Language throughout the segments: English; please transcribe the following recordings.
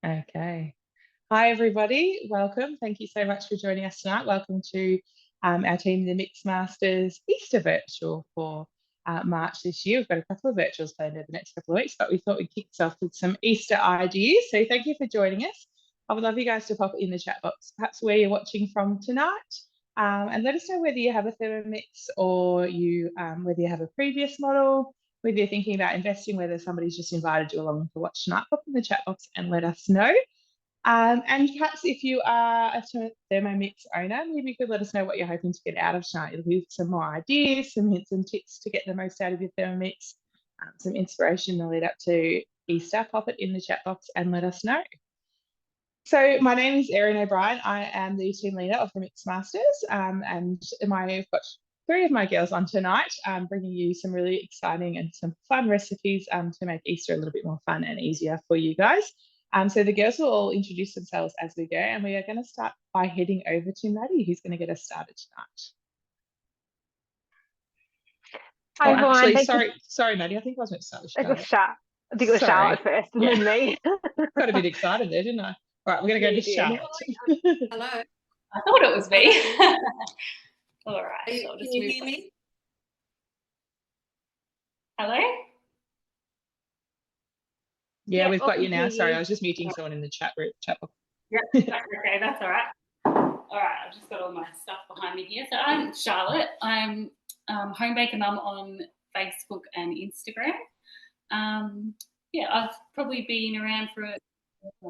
Okay. Hi, everybody. Welcome. Thank you so much for joining us tonight. Welcome to our team, the Mixmasters Easter Virtual for March this year. We've got a couple of virtuals planned over the next couple of weeks, but we thought we'd kick this off with some Easter ideas. So thank you for joining us. I would love you guys to pop it in the chat box, perhaps where you're watching from tonight, and let us know whether you have a Thermomix or whether you have a previous model, whether you're thinking about investing, whether somebody's just invited you along to watch tonight. Pop in the chat box and let us know. And perhaps if you are a Thermomix owner, maybe you could let us know what you're hoping to get out of tonight. It'll give some more ideas, some hints and tips to get the most out of your Thermomix, some inspiration in the lead up to Easter. Pop it in the chat box and let us know. So my name is Erin O'Brien. I am the team leader of the Mixmasters, and I've got three of my girls on tonight, bringing you some really exciting and some fun recipes to make Easter a little bit more fun and easier for you guys. So the girls will all introduce themselves as we go, and we are going to start by heading over to Maddie, who's going to get us started tonight. Hi, everyone. Sorry, Maddie. I think I was meant to start with Charlotte. It was Charlotte. I think it was Charlotte first, and then me. Got a bit excited there, didn't I? All right, we're going to go to Charlotte. Hello. I thought it was me. All right. Can you hear me? Hello? Yeah, we've got you now. Sorry, I was just muting someone in the chat box. Yeah, okay, that's all right. All right, I've just got all my stuff behind me here. So I'm Charlotte. I'm Home Baker Mum on Facebook and Instagram. Yeah, I've probably been around for, I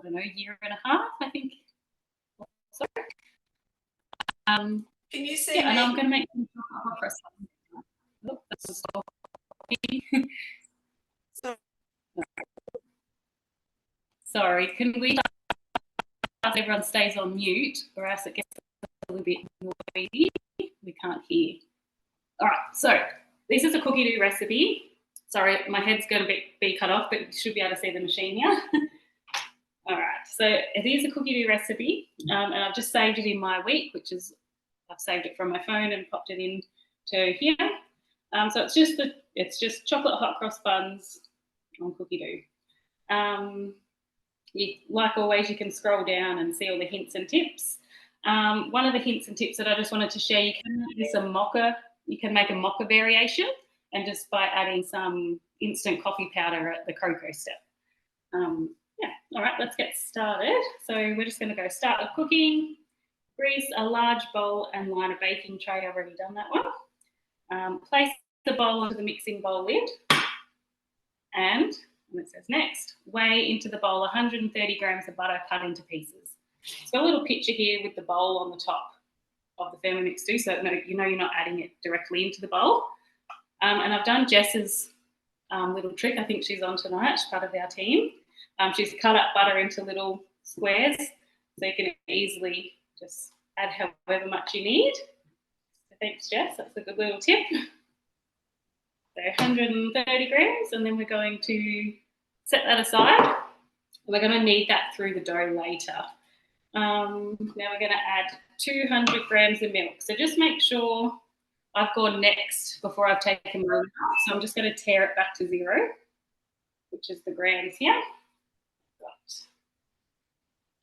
don't know, a year and a half, I think. Sorry. Can you see me? And I'm going to make some chocolate for Sorry, can we everyone stays on mute or else it gets a little bit noisy. We can't hear. All right, so this is a cookie dough recipe. Sorry, my head's going to be cut off, but you should be able to see the machine here. All right, so it is a cookie dough recipe, and I've just saved it in my week, which is I've saved it from my phone and popped it into here. So it's just chocolate hot cross buns on cookie dough. Like always, you can scroll down and see all the hints and tips. One of the hints and tips that I just wanted to share, you can use some mocha. You can make a mocha variation, and just by adding some instant coffee powder at the cocoa step. Yeah, all right, let's get started. So we're just going to go start with cooking. Grease a large bowl and line a baking tray. I've already done that one. Place the bowl onto the mixing bowl lid, and it says next, weigh into the bowl 130 grams of butter cut into pieces. So a little picture here with the bowl on the top of the Thermomix too, so you know you're not adding it directly into the bowl. And I've done Jess's little trick. I think she's on tonight. She's part of our team. She's cut up butter into little squares, so you can easily just add however much you need. So thanks, Jess. That's a good little tip. So 130 grams, and then we're going to set that aside. We're going to knead that through the dough later. Now we're going to add 200 grams of milk. So just make sure I've gone next before I've taken my off. So I'm just going to tear it back to 0, which is the grams here. Got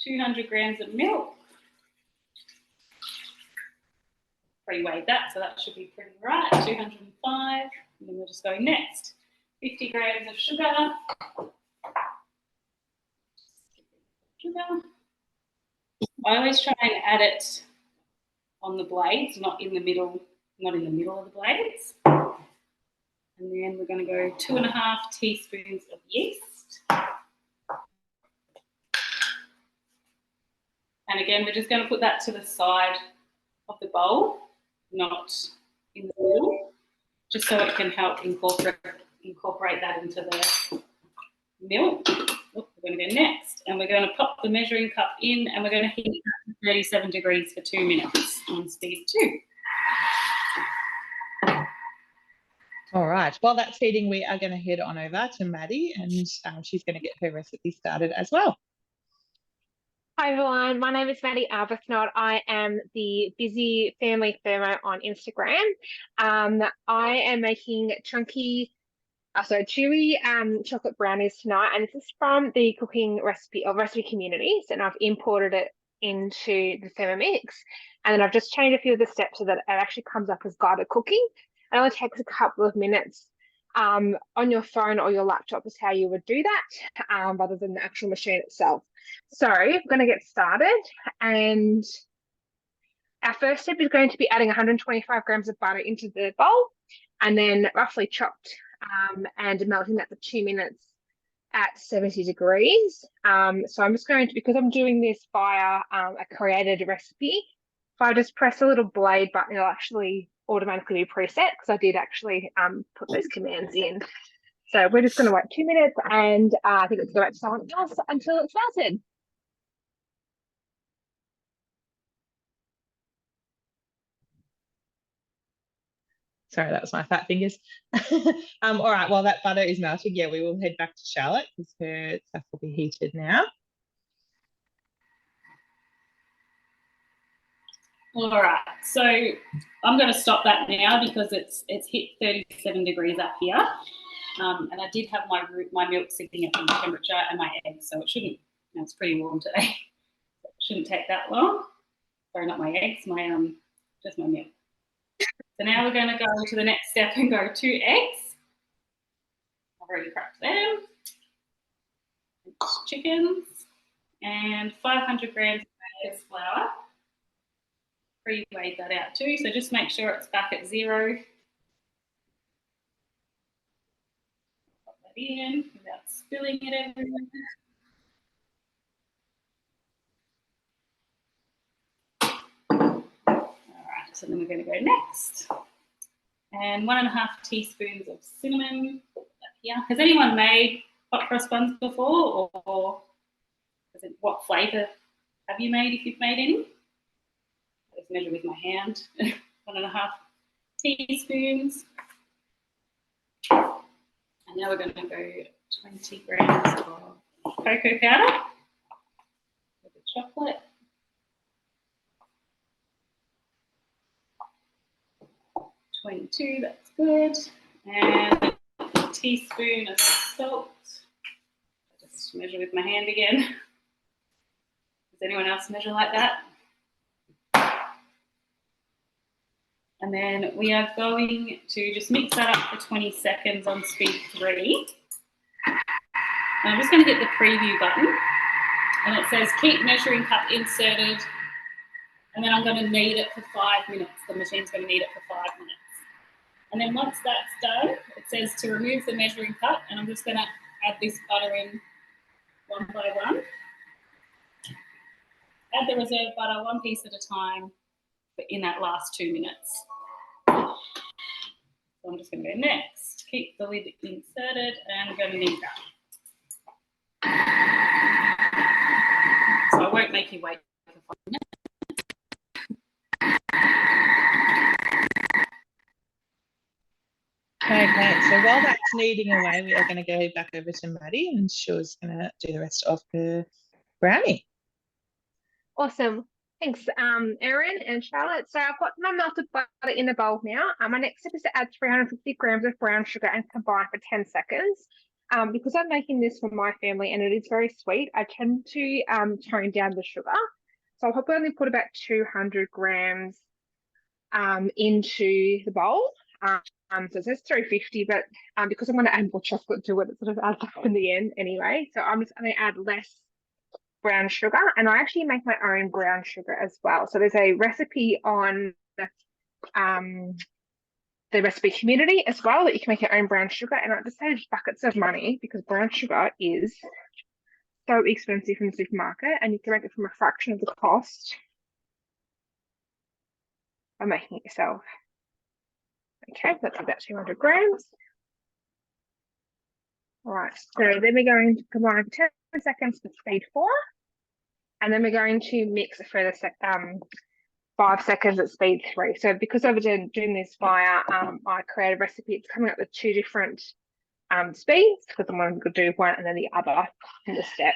200 grams of milk. Pre-weighed that, so that should be pretty right. 205. And then we'll just go next. 50 grams of sugar. I always try and add it on the blades, not in the middle of the blades. And then we're going to go 2.5 teaspoons of yeast. And again, we're just going to put that to the side of the bowl, not in the middle, just so it can help incorporate that into the milk. We're going to go next, and we're going to pop the measuring cup in, and we're going to heat it at 37 degrees for 2 minutes on speed 2. All right, while that's heating, we are going to head on over to Maddie, and she's going to get her recipe started as well. Hi, everyone. My name is Maddie Arbuthnot. I am the Busy Family Thermo on Instagram. I am making chunky So chewy chocolate brownies tonight, and this is from the cooking recipe or recipe communities, and I've imported it into the Thermomix, and then I've just changed a few of the steps so that it actually comes up as guided cooking. It only takes a couple of minutes on your phone or your laptop is how you would do that, rather than the actual machine itself. So I'm going to get started, and our first step is going to be adding 125 grams of butter into the bowl, and then roughly chopped and melting that for 2 minutes at 70 degrees. So I'm just going to, because I'm doing this via a created recipe, if I just press a little blade button, it'll actually automatically be preset because I did actually put those commands in. So we're just going to wait 2 minutes, and I think it's going to go back to someone else until it's melted. Sorry, that was my fat fingers. All right, while that butter is melting, yeah, we will head back to Charlotte because her stuff will be heated now. All right, so I'm going to stop that now because it's hit 37 degrees up here, and I did have my milk sitting at room temperature and my eggs, so it shouldn't. It's pretty warm today. It shouldn't take that long. Sorry, not my eggs, just my milk. So now we're going to go to the next step and go 2 eggs. I've already cracked them. Chickens and 500 grams of baker's flour. Pre-weighed that out too, so just make sure it's back at 0. Pop that in without spilling it everywhere. All right, so then we're going to go next. And 1.5 teaspoons of cinnamon up here. Has anyone made hot cross buns before, or what flavour have you made if you've made any? I just measure with my hand. 1.5 teaspoons. And now we're going to go 20 grams of cocoa powder with the chocolate. 22, that's good. And a teaspoon of salt. I just measure with my hand again. Does anyone else measure like that? And then we are going to just mix that up for 20 seconds on speed 3. And I'm just going to hit the preview button. And it says keep measuring cup inserted. And then I'm going to knead it for 5 minutes. The machine's going to knead it for 5 minutes. And then once that's done, it says to remove the measuring cup. And I'm just going to add this butter in one by one. Add the reserve butter 1 piece at a time in that last 2 minutes. So I'm just going to go next. Keep the lid inserted and I'm going to knead that. So I won't make you wait for 5 minutes. Okay, so while that's kneading away, we are going to go back over to Maddie and she's going to do the rest of the brownie. Awesome. Thanks, Erin and Charlotte. So I've got my melted butter in the bowl now. My next step is to add 350 grams of brown sugar and combine for 10 seconds. Because I'm making this for my family and it is very sweet, I tend to tone down the sugar. So I'll probably only put about 200 grams into the bowl. So it says 350, but because I'm going to add more chocolate to it, it sort of adds up in the end anyway. So I'm just going to add less brown sugar, and I actually make my own brown sugar as well. So there's a recipe on the recipe community as well that you can make your own brown sugar, and it just saves buckets of money because brown sugar is so expensive in the supermarket, and you can make it from a fraction of the cost by making it yourself. Okay, that's about 200 grams. All right, so then we're going to combine for 10 seconds to speed 4. And then we're going to mix a further 5 seconds at speed 3. So because I've been doing this via my creative recipe, it's coming up with 2 different speeds because I'm going to do one and then the other in the step.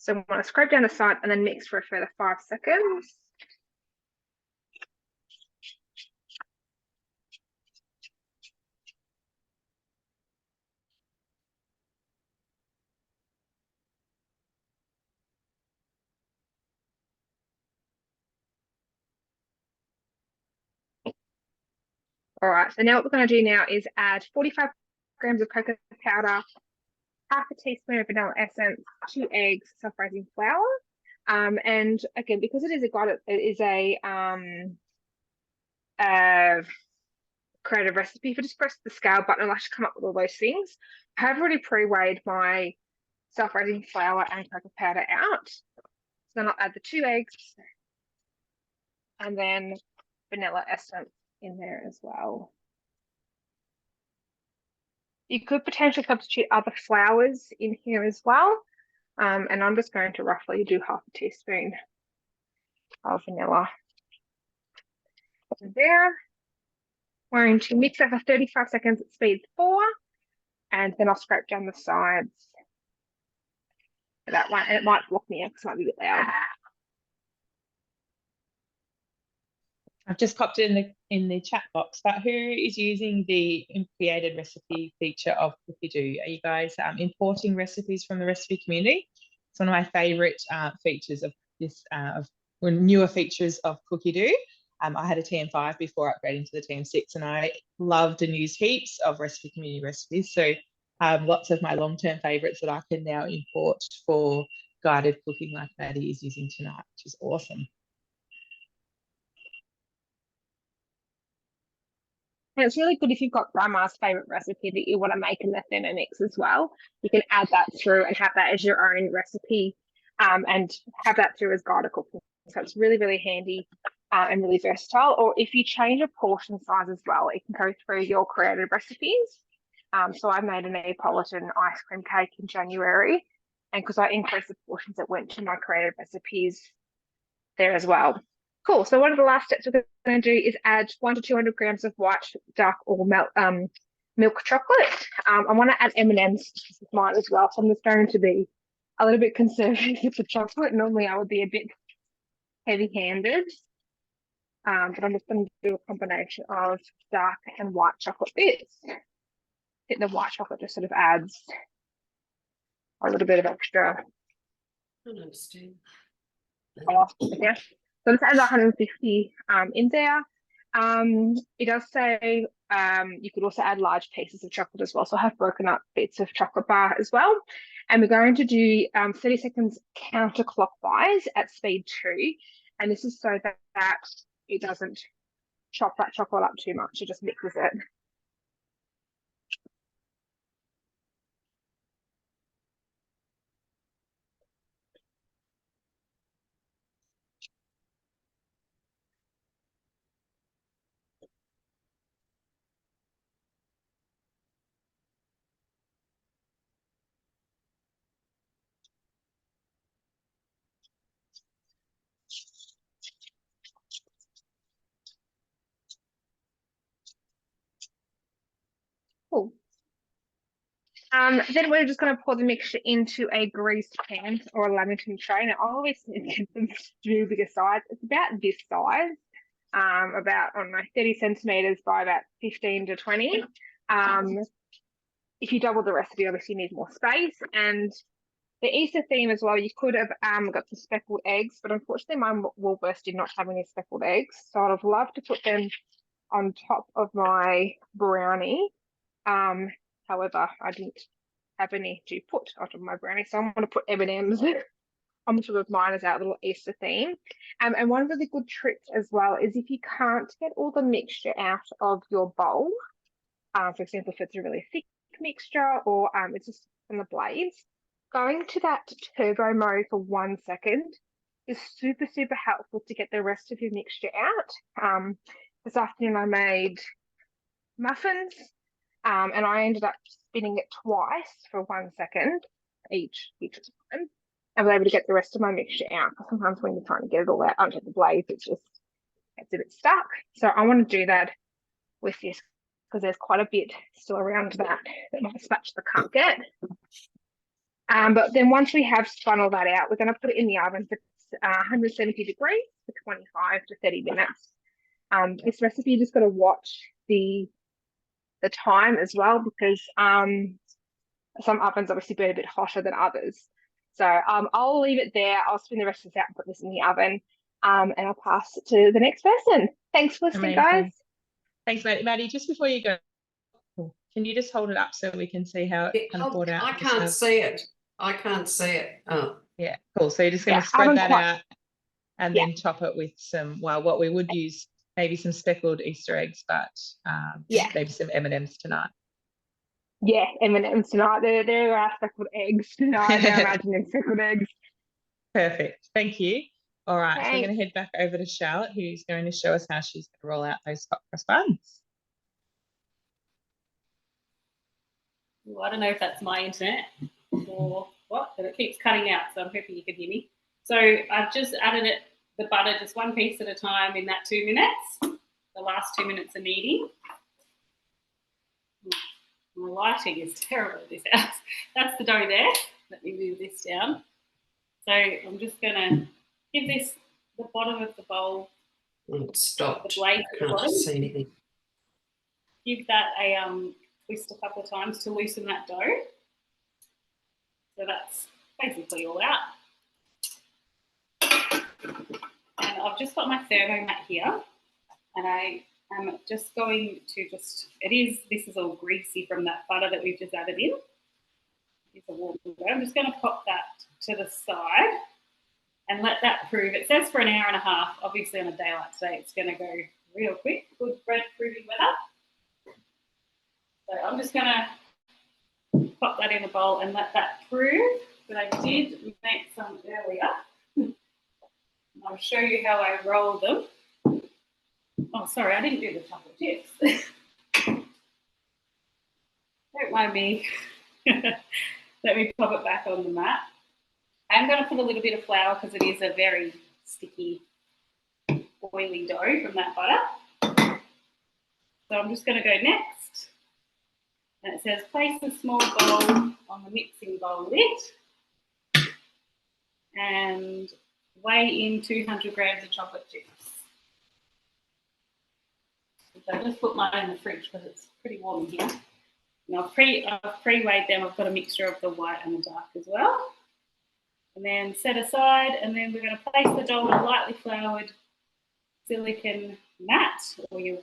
So I want to scrape down the side and then mix for a further 5 seconds. All right, so now what we're going to do now is add 45 grams of cocoa powder, half a teaspoon of vanilla essence, 2 eggs, self-raising flour. And again, because it is a creative recipe, if you just press the scale button, it'll actually come up with all those things. I have already pre-weighed my self-raising flour and cocoa powder out. So then I'll add the 2 eggs and then vanilla essence in there as well. You could potentially substitute other flours in here as well. And I'm just going to roughly do half a teaspoon of vanilla there. We're going to mix that for 35 seconds at speed 4, and then I'll scrape down the sides for that one. And it might block me out because it might be a bit loud. I've just popped it in the chat box, but who is using the created recipe feature of Cookie-Doo? Are you guys importing recipes from the recipe community? It's one of my favorite features of this, newer features of Cookie-Doo. I had a TM5 before upgrading to the TM6, and I loved and used heaps of recipe community recipes. So lots of my long-term favorites that I can now import for guided cooking like Maddie is using tonight, which is awesome. And it's really good if you've got grandma's favorite recipe that you want to make in the Thermomix as well. You can add that through and have that as your own recipe, and have that through as guided cooking. So it's really, really handy and really versatile. Or if you change your portion size as well, it can go through your created recipes. So I made a Neapolitan ice cream cake in January, and because I increased the portions that went to my created recipes there as well. Cool. So one of the last steps we're going to do is add 100 to 200 grams of white, dark, or milk chocolate. I want to add M&Ms with mine as well, so I'm just going to be a little bit conservative with the chocolate. Normally I would be a bit heavy-handed, but I'm just going to do a combination of dark and white chocolate bits. I think the white chocolate just sort of adds a little bit of extra. I don't understand. Yeah. So let's add 150 in there. It does say you could also add large pieces of chocolate as well. So I have broken up bits of chocolate bar as well. And we're going to do 30 seconds counterclockwise at speed 2. And this is so that it doesn't chop that chocolate up too much. It just mixes it. Cool. Then we're just going to pour the mixture into a greased pan or a lamington tray. Now, I always get them to do bigger size. It's about this size, about, I don't know, 30 centimeters by about 15 to 20. If you double the recipe, obviously you need more space. And the Easter theme as well, you could have got some speckled eggs, but unfortunately my Woolworths did not have any speckled eggs. So I'd have loved to put them on top of my brownie. However, I didn't have any to put on top of my brownie, so I'm going to put M&Ms on top of mine as our little Easter theme. And one really good trick as well is if you can't get all the mixture out of your bowl, for example, if it's a really thick mixture or it's just on the blades, going to that turbo mode for 1 second is super, super helpful to get the rest of your mixture out. This afternoon I made muffins, and I ended up spinning it twice for 1 second each time. I was able to get the rest of my mixture out. Sometimes when you're trying to get it all out under the blades, it's a bit stuck. So I want to do that with this because there's quite a bit still around that my spatula can't get. But then once we have spun all that out, we're going to put it in the oven for 170 degrees for 25 to 30 minutes. This recipe, you just got to watch the time as well, because some ovens obviously burn a bit hotter than others. So I'll leave it there. I'll spin the rest of this out and put this in the oven. And I'll pass it to the next person. Thanks for listening, guys. Thanks, Maddie. Just before you go, can you just hold it up so we can see how it kind of poured out? I can't see it. I can't see it. Oh. Yeah, cool. So you're just going to spread that out and then top it with some, well, what we would use, maybe some speckled Easter eggs, but maybe some M&Ms tonight. Yeah, M&Ms tonight. There are speckled eggs tonight. I imagine they're speckled eggs. Perfect. Thank you. All right, Thanks. so we're going to head back over to Charlotte, who's going to show us how she's going to roll out those hot cross buns. Well, I don't know if that's my internet or what, but it keeps cutting out, so I'm hoping you can hear me. So I've just added the butter just one piece at a time in that 2 minutes. The last 2 minutes of kneading. My lighting is terrible at this house. That's the dough there. Let me move this down. So I'm just going to give this the bottom of the bowl. Stop. The blade at the bottom. See anything. Give that a twist a couple of times to loosen that dough. So that's basically all out. And I've just got my Thermomix here, and I am just going to this is all greasy from that butter that we've just added in. It's a warm dough. I'm just going to pop that to the side and let that prove. It says for an hour and a half. Obviously on a day like today, it's going to go real quick. Good bread proving weather. So I'm just going to pop that in a bowl and let that prove. But I did make some earlier. I'll show you how I roll them. Oh, sorry, I didn't do the chocolate chips. Don't mind me. Let me pop it back on the mat. I'm going to put a little bit of flour because it is a very sticky, oily dough from that butter. So I'm just going to go next. And it says place a small bowl on the mixing bowl lid and weigh in 200 grams of chocolate chips. So I just put mine in the fridge because it's pretty warm in here. And I've pre-weighed them. I've got a mixture of the white and the dark as well. And then set aside, and then we're going to place the dough on a lightly floured silicone mat or your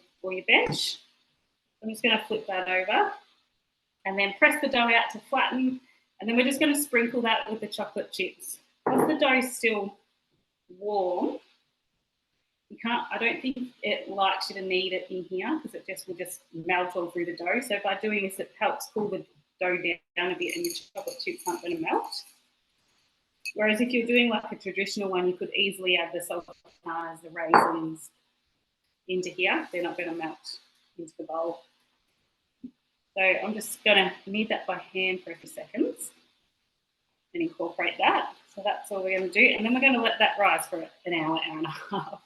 bench. I'm just going to flip that over and then press the dough out to flatten, and then we're just going to sprinkle that with the chocolate chips. Because the dough's still warm, I don't think it likes you to knead it in here because it will just melt all through the dough. So by doing this, it helps cool the dough down a bit and your chocolate chips aren't going to melt. Whereas if you're doing like a traditional one, you could easily add the sultanas, the raisins into here. They're not going to melt into the bowl. So I'm just going to knead that by hand for a few seconds and incorporate that. So that's all we're going to do. And then we're going to let that rise for an hour, hour and a half.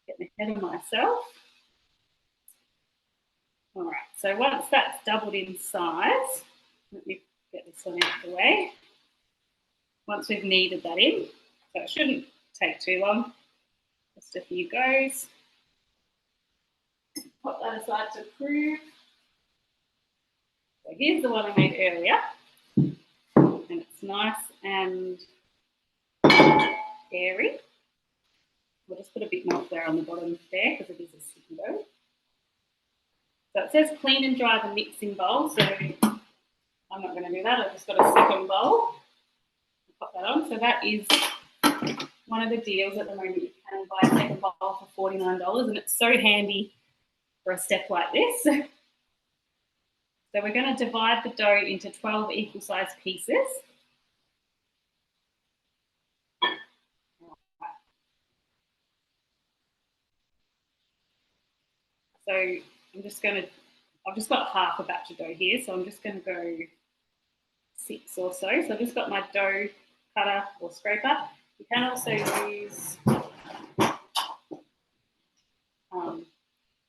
Getting ahead of myself. All right, so once that's doubled in size, let me get this one out of the way. Once we've kneaded that in, so it shouldn't take too long, just a few goes. Pop that aside to prove. So here's the one I made earlier, and it's nice and airy. We'll just put a bit more flour on the bottom there because it is a sticky dough. So it says clean and dry the mixing bowl, so I'm not going to do that. I've just got a second bowl. Pop that on. So that is one of the deals at the moment. You can buy a second bowl for $49, and it's so handy for a step like this. So we're going to divide the dough into 12 equal-sized pieces. So I've just got half a batch of dough here, so I'm just going to go 6 or so. So I've just got my dough cutter or scraper. You can also use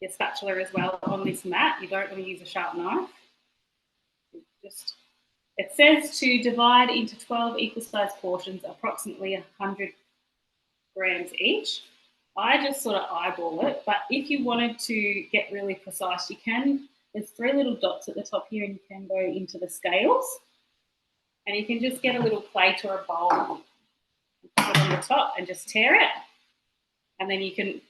your spatula as well on this mat. You don't want to use a sharp knife. Just It says to divide into 12 equal-sized portions, approximately 100 grams each. I just sort of eyeball it, but if you wanted to get really precise, you can. There's 3 little dots at the top here, and you can go into the scales, and you can just get a little plate or a bowl and put it on the top and just tear it, and then you can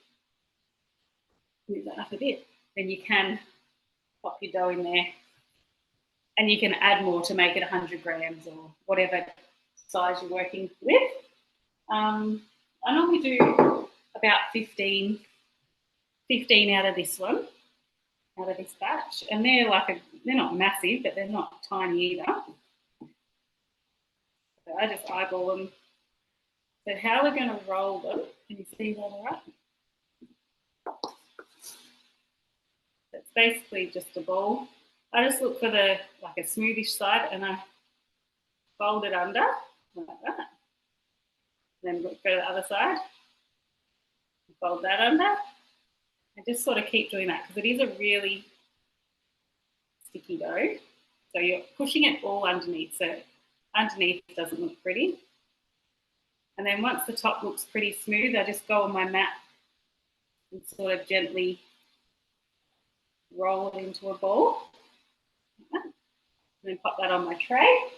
move that up a bit. Then you can pop your dough in there, and you can add more to make it 100 grams or whatever size you're working with. I normally do about 15 out of this one, out of this batch, and they're not massive, but they're not tiny either. So I just eyeball them. So how we're going to roll them, can you see that all right? It's basically just a ball. I just look for a smoothish side, and I fold it under like that. Then look for the other side, fold that under, and just sort of keep doing that because it is a really sticky dough. So you're pushing it all underneath, so underneath doesn't look pretty. And then once the top looks pretty smooth, I just go on my mat and sort of gently roll it into a ball. And then pop that on my tray.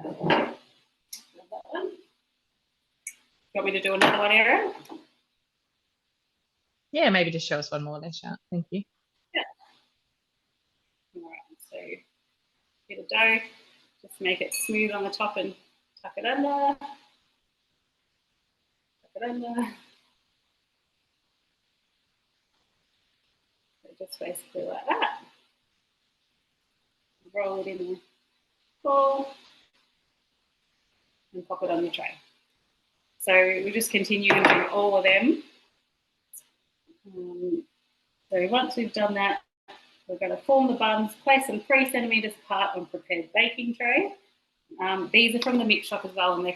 That one. You want me to do another one, Erin? Yeah, maybe just show us one more, Lisha. Thank you. Yeah. All right, so get a dough, just make it smooth on the top and tuck it under. Tuck it under. So just basically like that. Roll it in the ball and pop it on your tray. So we just continue and do all of them. So once we've done that, we're going to form the buns, place them 3 centimetres apart on prepared baking tray. These are from the mix shop as well, and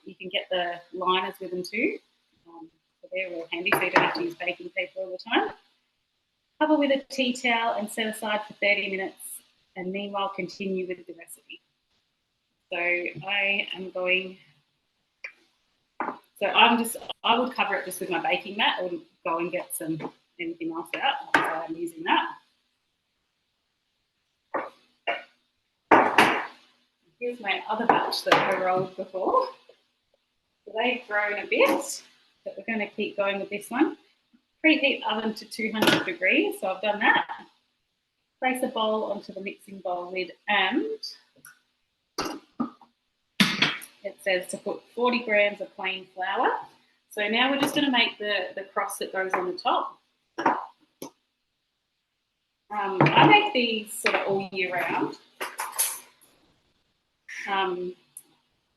you can get the liners with them too. So they're real handy, so you don't have to use baking paper all the time. Cover with a tea towel and set aside for 30 minutes, and meanwhile continue with the recipe. So I am going. So I would cover it just with my baking mat. I wouldn't go and get anything else out. So I'm using that. Here's my other batch that I rolled before. So they've grown a bit, but we're going to keep going with this one. Preheat oven to 200 degrees. So I've done that. Place a bowl onto the mixing bowl lid, and it says to put 40 grams of plain flour. So now we're just going to make the cross that goes on the top. I make these sort of all year round.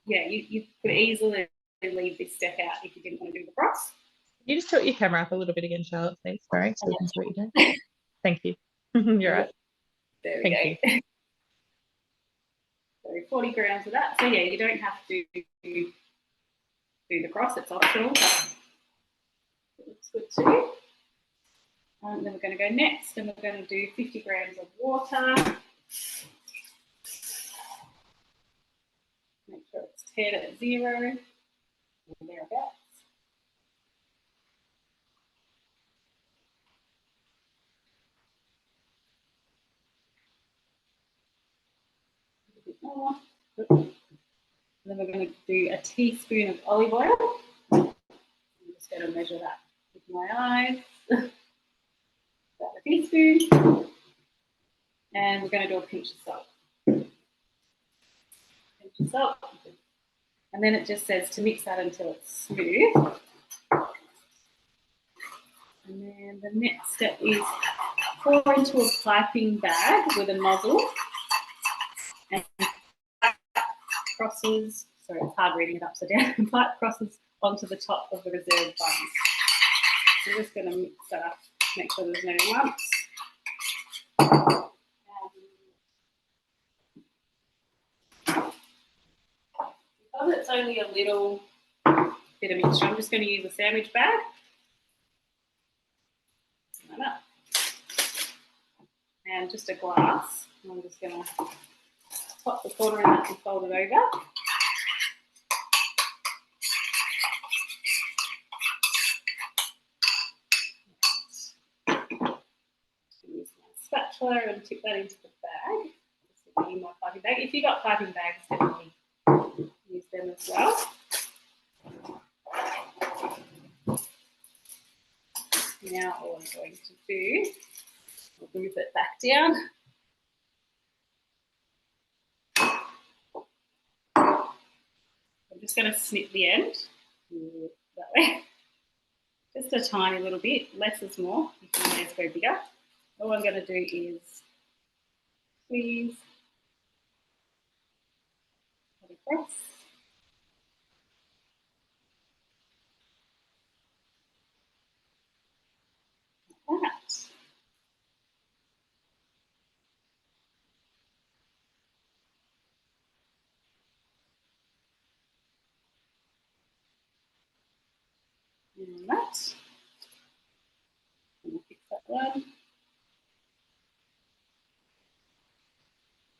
Yeah, you could easily leave this step out if you didn't want to do the cross. Can you just tilt your camera up a little bit again, Charlotte, please? Sorry, so we can see what you're doing. Thank you. You're right. There we Thank go. So 40 grams of that. So yeah, you don't have to do the cross, it's optional, but it looks good too. And then we're going to go next, and we're going to do 50 grams of water. Make sure it's teared at 0 or thereabouts. A bit more. And then we're going to do a teaspoon of olive oil. I'm just going to measure that with my eyes. About a teaspoon. And we're going to do a pinch of salt. Pinch of salt. And then it just says to mix that until it's smooth. And then the next step is pour into a piping bag with a nozzle and crosses, sorry, it's hard reading it upside down, pipe crosses onto the top of the reserved buns. So we're just going to mix that up, make sure there's no lumps. Because it's only a little bit of mixture, I'm just going to use a sandwich bag. Like that. And just a glass. I'm just going to top the corner and that and fold it over. Use my spatula and tip that into the bag. My piping bag. If you've got piping bags, definitely use them as well. Now all I'm going to do, I'll move it back down. I'm just going to snip the end that way. Just a tiny little bit, less is more. You can always go bigger. All I'm going to do is squeeze that across. Like that. And that. And I'll fix that one.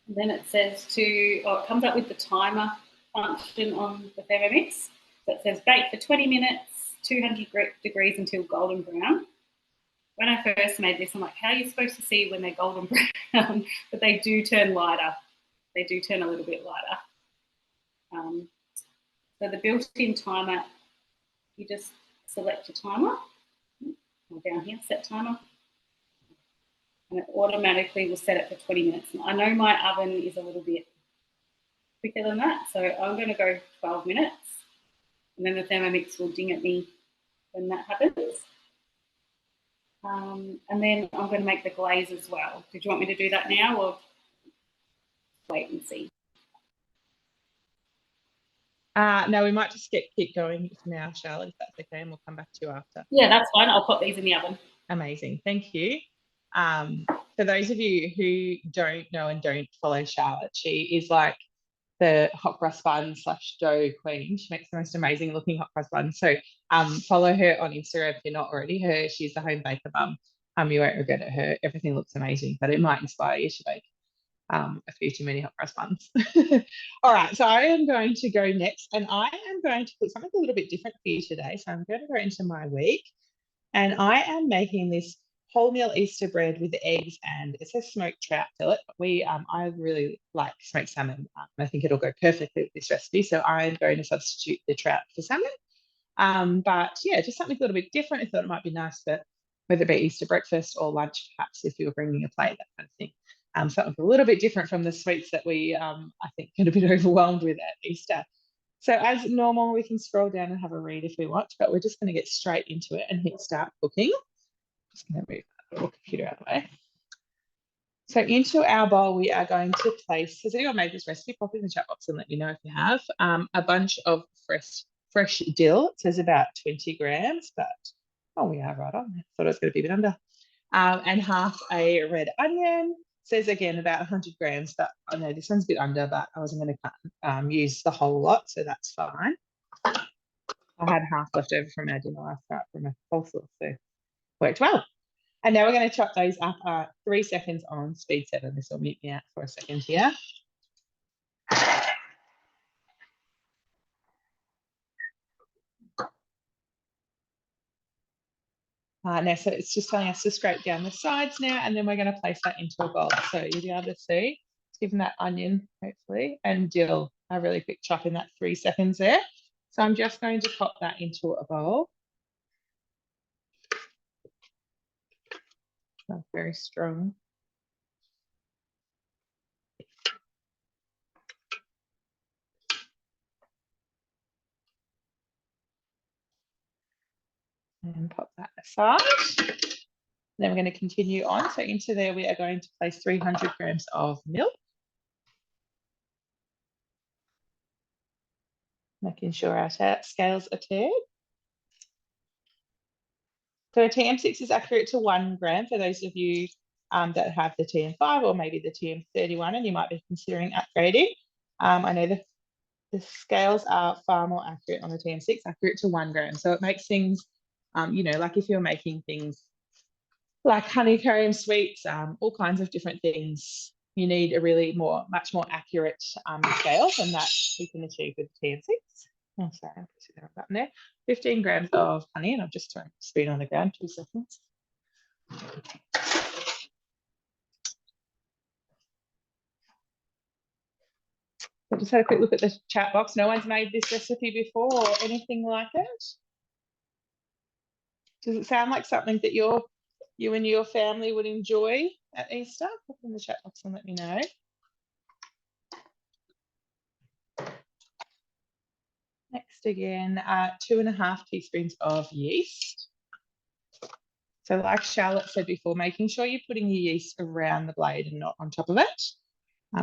And then it says it comes up with the timer function on the Thermomix. So it says bake for 20 minutes, 200 degrees until golden brown. When I first made this, I'm like, how are you supposed to see when they're golden brown? But they do turn lighter. They do turn a little bit lighter. So the built-in timer, you just select your timer. Or down here, set timer. And it automatically will set it for 20 minutes. And I know my oven is a little bit quicker than that, so I'm going to go 12 minutes. And then the Thermomix will ding at me when that happens. And then I'm going to make the glaze as well. Did you want me to do that now or wait and see? No, we might just keep going for now, Charlotte, if that's okay, and we'll come back to you after. Yeah, that's fine. I'll pop these in the oven. Amazing. Thank you. For those of you who don't know and don't follow Charlotte, she is like the hot cross bun / dough queen. She makes the most amazing looking hot cross buns. So follow her on Instagram if you're not already. She's the home baker mum. You won't regret it. Everything looks amazing, but it might inspire you to bake a few too many hot cross buns. All right, so I am going to go next, and I am going to put something a little bit different for you today. So I'm going to go into my week, and I am making this wholemeal Easter bread with eggs, and it says smoked trout fillet. But I really like smoked salmon. I think it'll go perfectly with this recipe, so I'm going to substitute the trout for salmon. But yeah, just something a little bit different. I thought it might be nice for whether it be Easter breakfast or lunch, perhaps if you were bringing a plate, that kind of thing. Something a little bit different from the sweets that we, I think, get a bit overwhelmed with at Easter. So as normal, we can scroll down and have a read if we want, but we're just going to get straight into it and hit start cooking. Just going to move that little computer out of the way. So into our bowl, we are going to place, has anyone made this recipe? Pop in the chat box and let me know if you have. A bunch of fresh dill. It says about 20 grams, but we are right on. I thought it was going to be a bit under. And half a red onion. Says again about 100 grams, but I know this one's a bit under, but I wasn't going to use the whole lot, so that's fine. I had half left over from our dinner last night from a coleslaw, so worked well. And now we're going to chop those up 3 seconds on speed 7. This will mute me out for a second here. Now, so it's just telling us to scrape down the sides now, and then we're going to place that into a bowl. So you'll be able to see, given that onion, hopefully, and dill, a really quick chop in that 3 seconds there. So I'm just going to pop that into a bowl. That's very strong. And pop that aside. Then we're going to continue on. So into there, we are going to place 300 grams of milk. Making sure our scales are tiered. So a TM6 is accurate to 1 gram for those of you that have the TM5 or maybe the TM31 and you might be considering upgrading. I know the scales are far more accurate on the TM6, accurate to 1 gram. So it makes things, like if you're making things like honeycomb sweets, all kinds of different things, you need a really much more accurate scale than that we can achieve with the TM6. Oh, sorry, I'll see that button there. 15 grams of honey, and I've just thrown a spoon on the ground, 2 seconds. I just had a quick look at the chat box. No one's made this recipe before or anything like it. Does it sound like something that you and your family would enjoy at Easter? Put in the chat box and let me know. Next again, 2.5 teaspoons of yeast. So like Charlotte said before, making sure you're putting your yeast around the blade and not on top of it,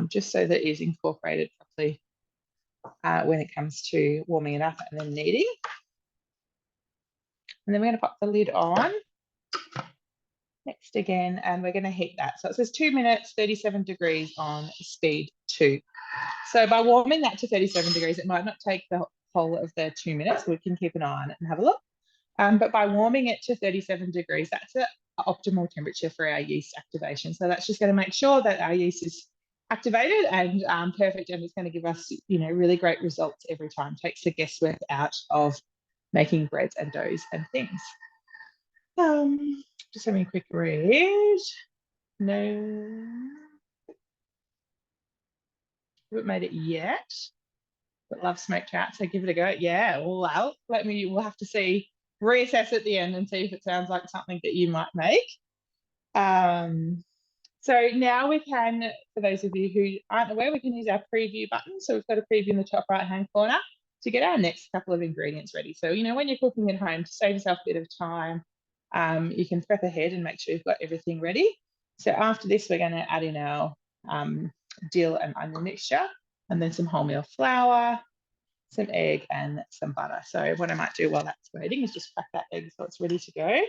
just so that it is incorporated properly when it comes to warming it up and then kneading. And then we're going to pop the lid on. Next again, and we're going to heat that. So it says 2 minutes, 37 degrees on speed 2. So by warming that to 37 degrees, it might not take the whole of the 2 minutes. We can keep an eye on it and have a look. But by warming it to 37 degrees, that's the optimal temperature for our yeast activation. So that's just going to make sure that our yeast is activated and perfect, and it's going to give us, really great results every time. Takes the guesswork out of making breads and doughs and things. Just having a quick read. No, haven't made it yet, but love smoked trout, so give it a go. Yeah, well, we'll have to see, reassess at the end and see if it sounds like something that you might make. So now we can, for those of you who aren't aware, we can use our preview button. So we've got a preview in the top right hand corner to get our next couple of ingredients ready. So, when you're cooking at home, to save yourself a bit of time, you can prep ahead and make sure you've got everything ready. So after this, we're going to add in our dill and onion mixture, and then some wholemeal flour, some egg, and some butter. So what I might do while that's waiting is just crack that egg so it's ready to go.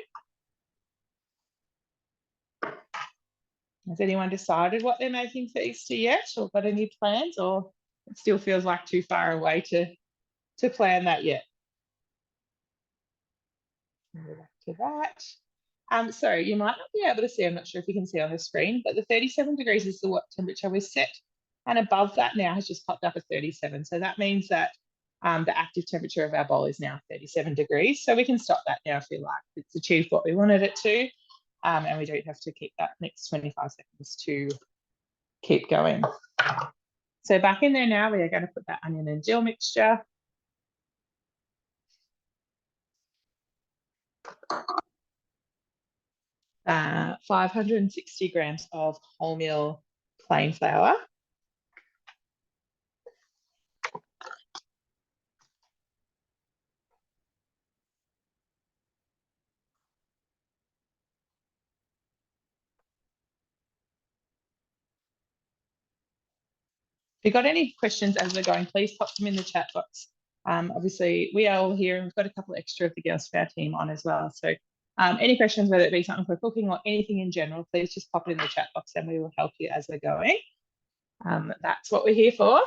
Has anyone decided what they're making for Easter yet, or got any plans, or it still feels like too far away to plan that yet? Go back to that. So you might not be able to see, I'm not sure if you can see on the screen, but the 37 degrees is the what temperature we set, and above that now has just popped up at 37. So that means that the active temperature of our bowl is now 37 degrees. So we can stop that now if we like. It's achieved what we wanted it to, and we don't have to keep that next 25 seconds to keep going. So back in there now, we are going to put that onion and dill mixture. Uh, 560 grams of wholemeal plain flour. If you've got any questions as we're going, please pop them in the chat box. Obviously, we are all here, and we've got a couple extra of the girls of our team on as well. So any questions, whether it be something for cooking or anything in general, please just pop it in the chat box and we will help you as we're going. That's what we're here for.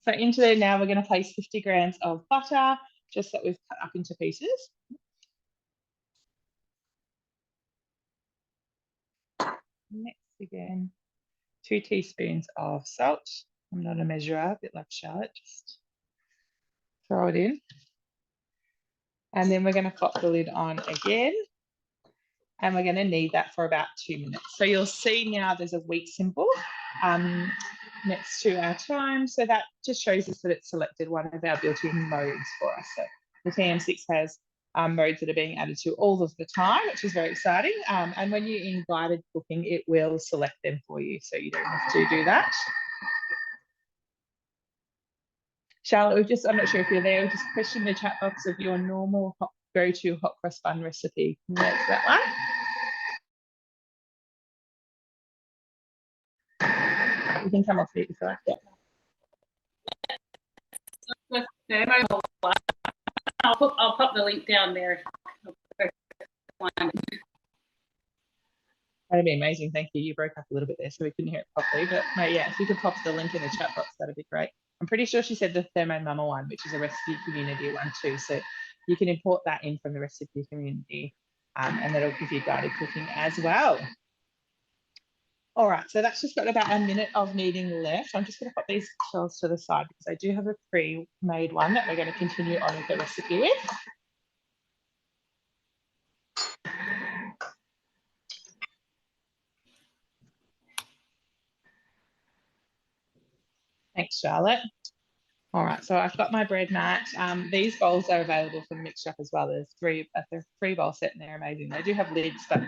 So into there now, we're going to place 50 grams of butter, just that we've cut up into pieces. Next again, 2 teaspoons of salt. I'm not a measurer, a bit like Charlotte, just throw it in. And then we're going to pop the lid on again. And we're going to knead that for about 2 minutes. So you'll see now there's a wheat symbol next to our time. So that just shows us that it's selected one of our built-in modes for us. So the TM6 has modes that are being added to all of the time, which is very exciting. And when you're in guided cooking, it will select them for you. So you don't have to do that. Charlotte, I'm not sure if you're there, we've just questioned the chat box of your normal go-to hot cross bun recipe. Can you answer that one? You can come off it if you like. Yeah. I'll pop the link down there. That'd be amazing. Thank you. You broke up a little bit there, so we couldn't hear it properly. But no, yeah, if you could pop the link in the chat box, that'd be great. I'm pretty sure she said the Thermo Mama one, which is a recipe community one too. So you can import that in from the recipe community, and that'll give you guided cooking as well. All right, so that's just got about a minute of kneading left. I'm just going to put these shells to the side because I do have a pre-made one that we're going to continue on with the recipe with. Thanks, Charlotte. All right, so I've got my bread mat. These bowls are available from Mix Shop as well. There's a three bowl set and they're amazing. They do have lids, but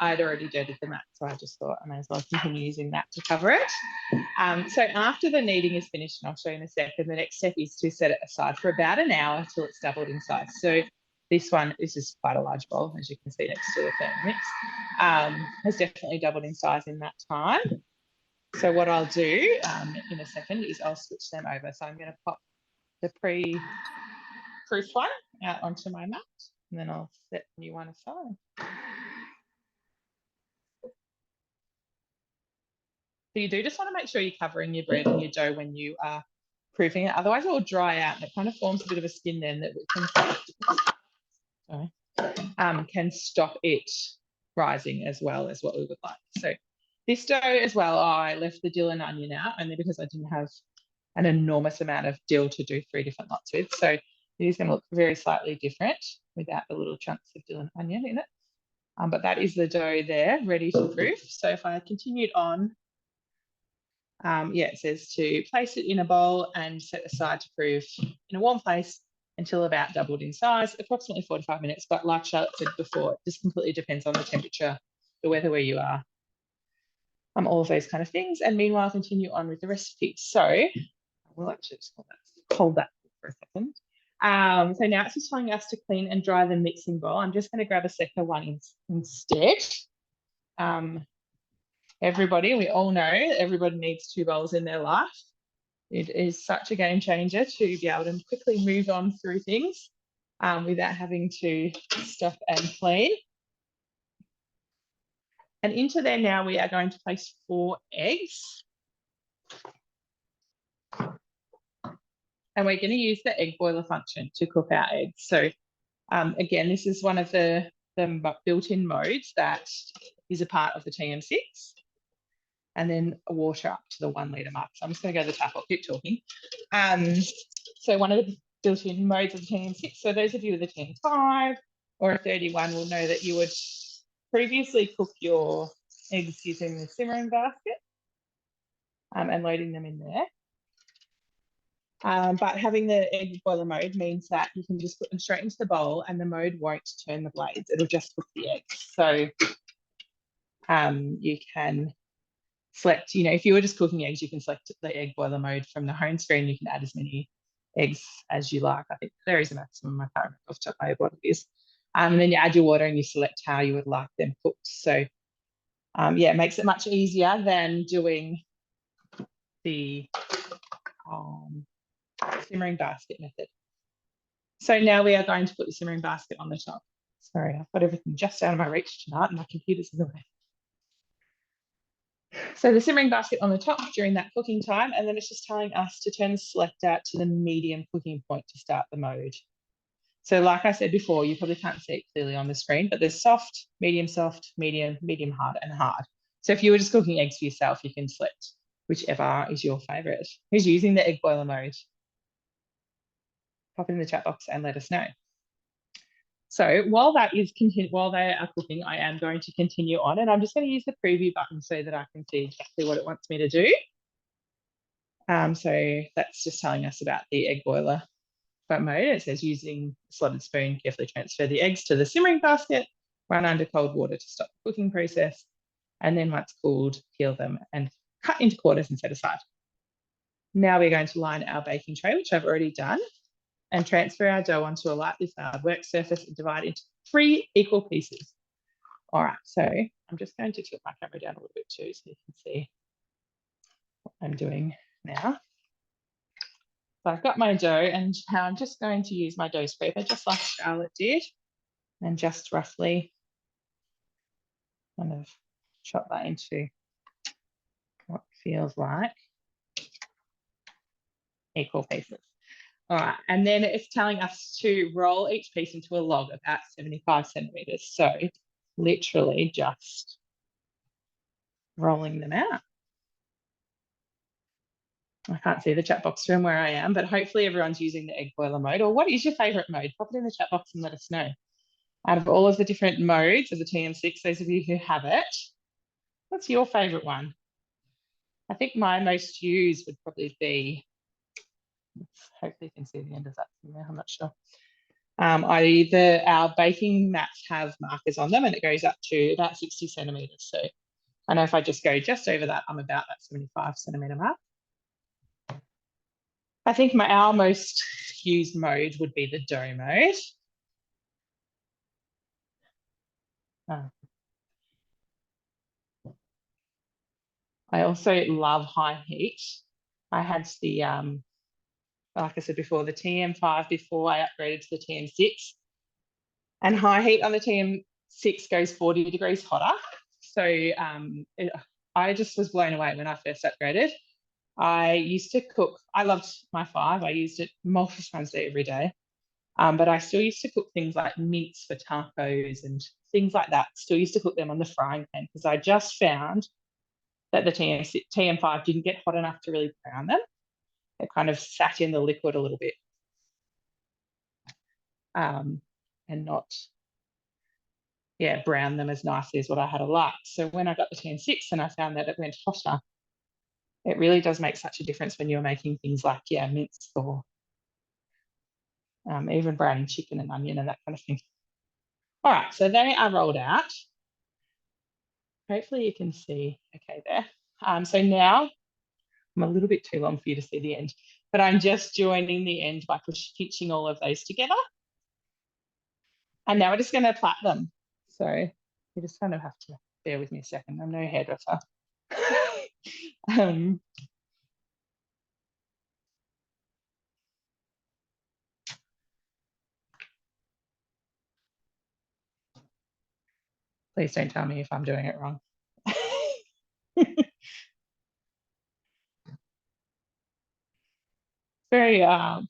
I'd already dirtied the mat, so I just thought I may as well continue using that to cover it. So after the kneading is finished, and I'll show you in a second, the next step is to set it aside for about an hour till it's doubled in size. So this one is just quite a large bowl, as you can see next to the Thermomix. Has definitely doubled in size in that time. So what I'll do in a second is I'll switch them over. So I'm going to pop the pre-proof one out onto my mat, and then I'll set the new one aside. So you do just want to make sure you're covering your bread and your dough when you are proofing it. Otherwise it will dry out and it kind of forms a bit of a skin then that can stop it rising as well as what we would like. So this dough as well, I left the dill and onion out only because I didn't have an enormous amount of dill to do 3 different lots with. So it is going to look very slightly different without the little chunks of dill and onion in it. But that is the dough there, ready to proof. So if I continued on, it says to place it in a bowl and set aside to proof in a warm place until about doubled in size, approximately 45 minutes. But like Charlotte said before, it just completely depends on the temperature, the weather where you are, all of those kind of things. And meanwhile, continue on with the recipe. So we'll actually just hold that for a second. So now it's just telling us to clean and dry the mixing bowl. I'm just going to grab a second one instead. Everybody, we all know everybody needs 2 bowls in their life. It is such a game changer to be able to quickly move on through things without having to stop and clean. And into there now we are going to place 4 eggs. And we're going to use the egg boiler function to cook our eggs. So again, this is one of the built-in modes that is a part of the TM6. And then water up to the 1 litre mark. So I'm just going to go to the tap. I'll keep talking. So one of the built-in modes of the TM6. So those of you with a TM5 or a 31 will know that you would previously cook your eggs using the simmering basket and loading them in there. But having the egg boiler mode means that you can just put them straight into the bowl and the mode won't turn the blades. It'll just cook the eggs. So you can select, if you were just cooking eggs, you can select the egg boiler mode from the home screen. You can add as many eggs as you like. I think there is a maximum. I can't remember off the top of my head what it is. And then you add your water and you select how you would like them cooked. So it makes it much easier than doing the simmering basket method. So now we are going to put the simmering basket on the top. Sorry, I've got everything just out of my reach tonight and my computer's in the way. So the simmering basket on the top during that cooking time, and then it's just telling us to turn the selector to the medium cooking point to start the mode. So like I said before, you probably can't see it clearly on the screen, but there's soft, medium, medium hard, and hard. So if you were just cooking eggs for yourself, you can select whichever is your favourite. Who's using the egg boiler mode? Pop it in the chat box and let us know. So while they are cooking, I am going to continue on, and I'm just going to use the preview button so that I can see exactly what it wants me to do. So that's just telling us about the egg boiler mode. It says using a slotted spoon, carefully transfer the eggs to the simmering basket, run under cold water to stop the cooking process, and then once cooled, peel them and cut into quarters and set aside. Now we're going to line our baking tray, which I've already done, and transfer our dough onto a lightly floured work surface and divide into 3 equal pieces. All right, so I'm just going to tilt my camera down a little bit too so you can see what I'm doing now. So I've got my dough, and now I'm just going to use my dough scraper just like Charlotte did, and just roughly kind of chop that into what feels like equal pieces. All right, and then it's telling us to roll each piece into a log about 75 centimetres. So literally just rolling them out. I can't see the chat box from where I am, but hopefully everyone's using the egg boiler mode. Or what is your favourite mode? Pop it in the chat box and let us know. Out of all of the different modes of the TM6, those of you who have it, what's your favourite one? I think my most used would probably be, hopefully you can see the end of that somewhere, I'm not sure. Our baking mats have markers on them and it goes up to about 60 centimetres. So I know if I just go just over that, I'm about that 75 centimetre mark. I think our most used mode would be the dough mode. I also love high heat. I had the, like I said before, the TM5 before I upgraded to the TM6. And high heat on the TM6 goes 40 degrees hotter. So I just was blown away when I first upgraded. I used to cook, I loved my 5. I used it multiple times a day every day. But I still used to cook things like mince for tacos and things like that. Still used to cook them on the frying pan because I just found that the TM5 didn't get hot enough to really brown them. It kind of sat in the liquid a little bit and not, brown them as nicely as what I had liked. So when I got the TM6 and I found that it went hotter, it really does make such a difference when you're making things like, mince or even browning chicken and onion and that kind of thing. All right, so they are rolled out. Hopefully you can see okay there. So now I'm a little bit too long for you to see the end, but I'm just joining the end by pinching all of those together. And now we're just going to plait them. So you just kind of have to bear with me a second. I'm no hairdresser. Please don't tell me if I'm doing it wrong. Very,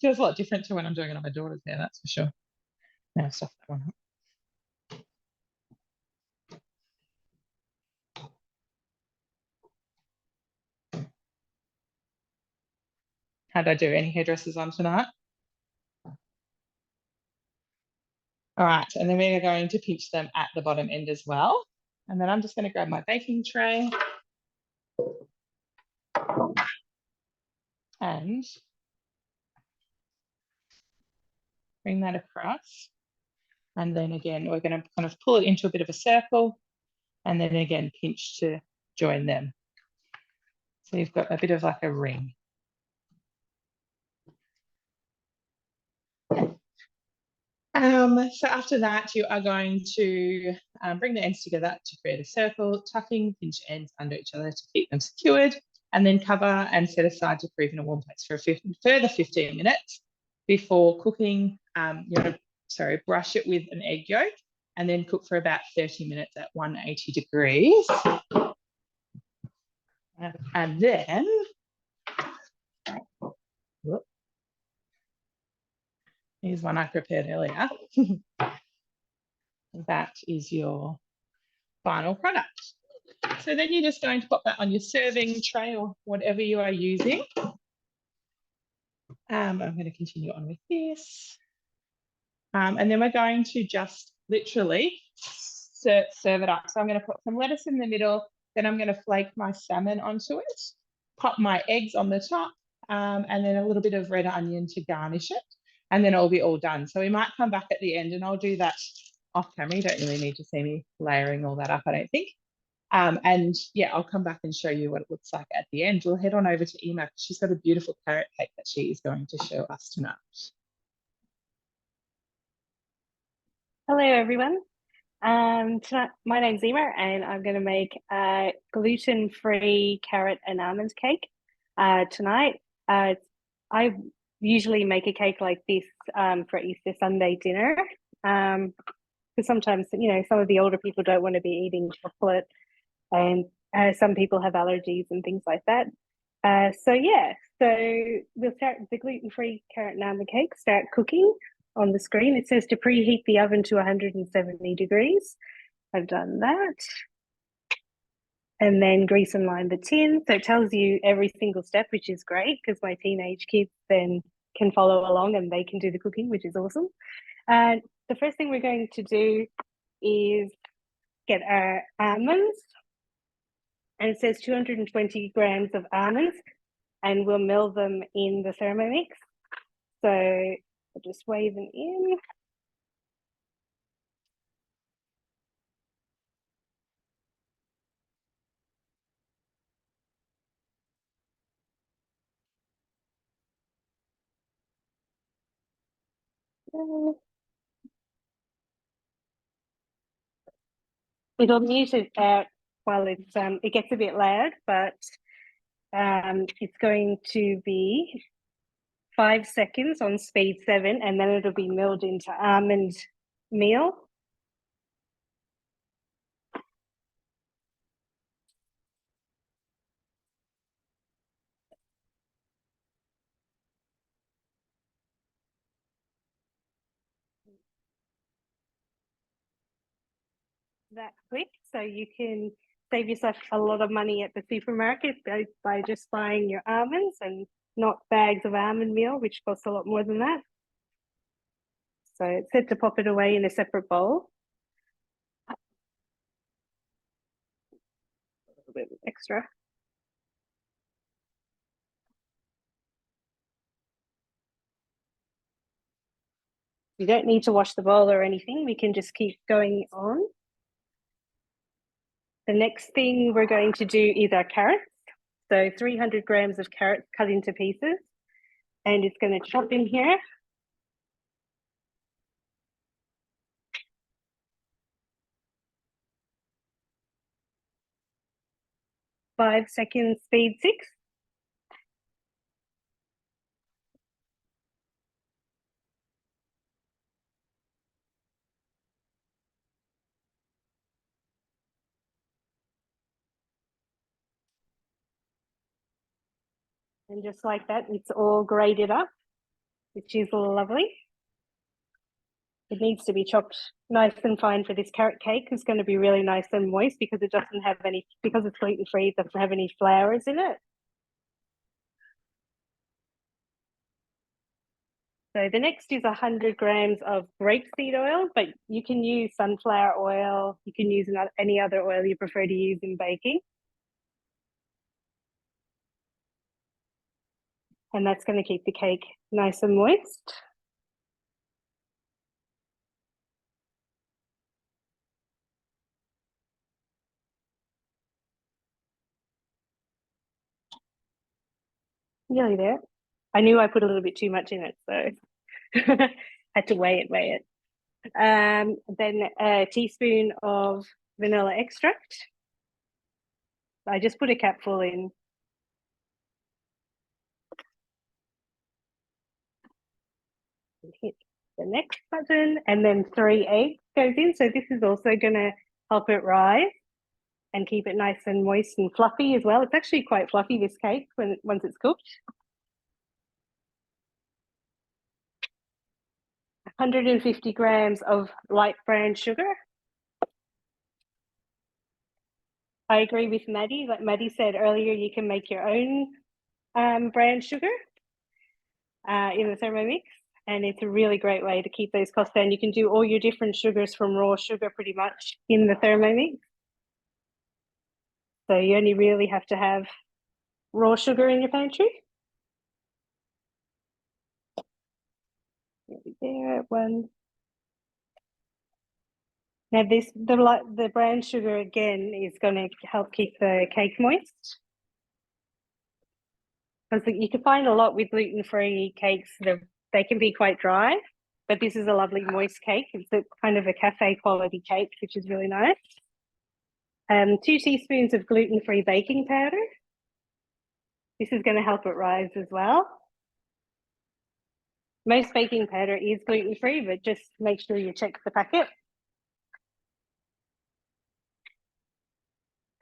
feels a lot different to when I'm doing it on my daughter's hair, that's for sure. Now stuff that one up. How'd I do? Any hairdressers on tonight? All right, and then we're going to pinch them at the bottom end as well. And then I'm just going to grab my baking tray and bring that across. And then again, we're going to kind of pull it into a bit of a circle and then again, pinch to join them. So you've got a bit of like a ring. So after that, you are going to bring the ends together to create a circle, tucking pinch ends under each other to keep them secured, and then cover and set aside to preheat in a warm place for a further 15 minutes before cooking. Brush it with an egg yolk and then cook for about 30 minutes at 180 degrees. And then, here's one I prepared earlier. That is your final product. So then you're just going to pop that on your serving tray or whatever you are using. I'm going to continue on with this. And then we're going to just literally serve it up. So I'm going to put some lettuce in the middle, then I'm going to flake my salmon onto it, pop my eggs on the top, and then a little bit of red onion to garnish it. And then it'll be all done. So we might come back at the end and I'll do that off camera. You don't really need to see me layering all that up, I don't think. And yeah, I'll come back and show you what it looks like at the end. We'll head on over to Ema because she's got a beautiful carrot cake that she is going to show us tonight. Hello everyone. Tonight my name's Ema and I'm going to make a gluten-free carrot and almond cake tonight. I usually make a cake like this for Easter Sunday dinner because sometimes, you know, some of the older people don't want to be eating chocolate and some people have allergies and things like that. So we'll start with the gluten-free carrot and almond cake, start cooking. On the screen it says to preheat the oven to 170 degrees. I've done that. and then grease and line the tin. So it tells you every single step, which is great because my teenage kids then can follow along and they can do the cooking, which is awesome. And the first thing we're going to do is get our almonds, and it says 220 grams of almonds, and we'll mill them in the Thermomix. So I'll just weigh them in. It'll mute it out while it gets a bit loud, but it's going to be 5 seconds on speed 7, and then it'll be milled into almond meal. That quick, so you can save yourself a lot of money at the supermarket by just buying your almonds and not bags of almond meal, which costs a lot more than that. So it's set to pop it away in a separate bowl. A little bit extra. You don't need to wash the bowl or anything. We can just keep going on. The next thing we're going to do is our carrots. So 300 grams of carrots cut into pieces, and it's going to chop in here. Five seconds, speed 6. And just like that, it's all grated up, which is lovely. It needs to be chopped nice and fine for this carrot cake. It's going to be really nice and moist because it doesn't have any, because it's gluten-free, it doesn't have any flours in it. So the next is 100 grams of grapeseed oil, but you can use sunflower oil. You can use any other oil you prefer to use in baking. And that's going to keep the cake nice and moist. Nearly there. I knew I put a little bit too much in it, so had to weigh it. Then a teaspoon of vanilla extract. I just put a capful in. Hit the next button, and then 3 eggs goes in. So this is also going to help it rise and keep it nice and moist and fluffy as well. It's actually quite fluffy, this cake, once it's cooked. 150 grams of light brown sugar. I agree with Maddie. Like Maddie said earlier, you can make your own brown sugar in the Thermomix, and it's a really great way to keep those costs down. You can do all your different sugars from raw sugar pretty much in the Thermomix. So you only really have to have raw sugar in your pantry. There, one. Now the brown sugar again is going to help keep the cake moist. Because you can find a lot with gluten-free cakes that they can be quite dry, but this is a lovely moist cake. It's a kind of a cafe quality cake, which is really nice. 2 teaspoons of gluten-free baking powder. This is going to help it rise as well. Most baking powder is gluten-free, but just make sure you check the packet.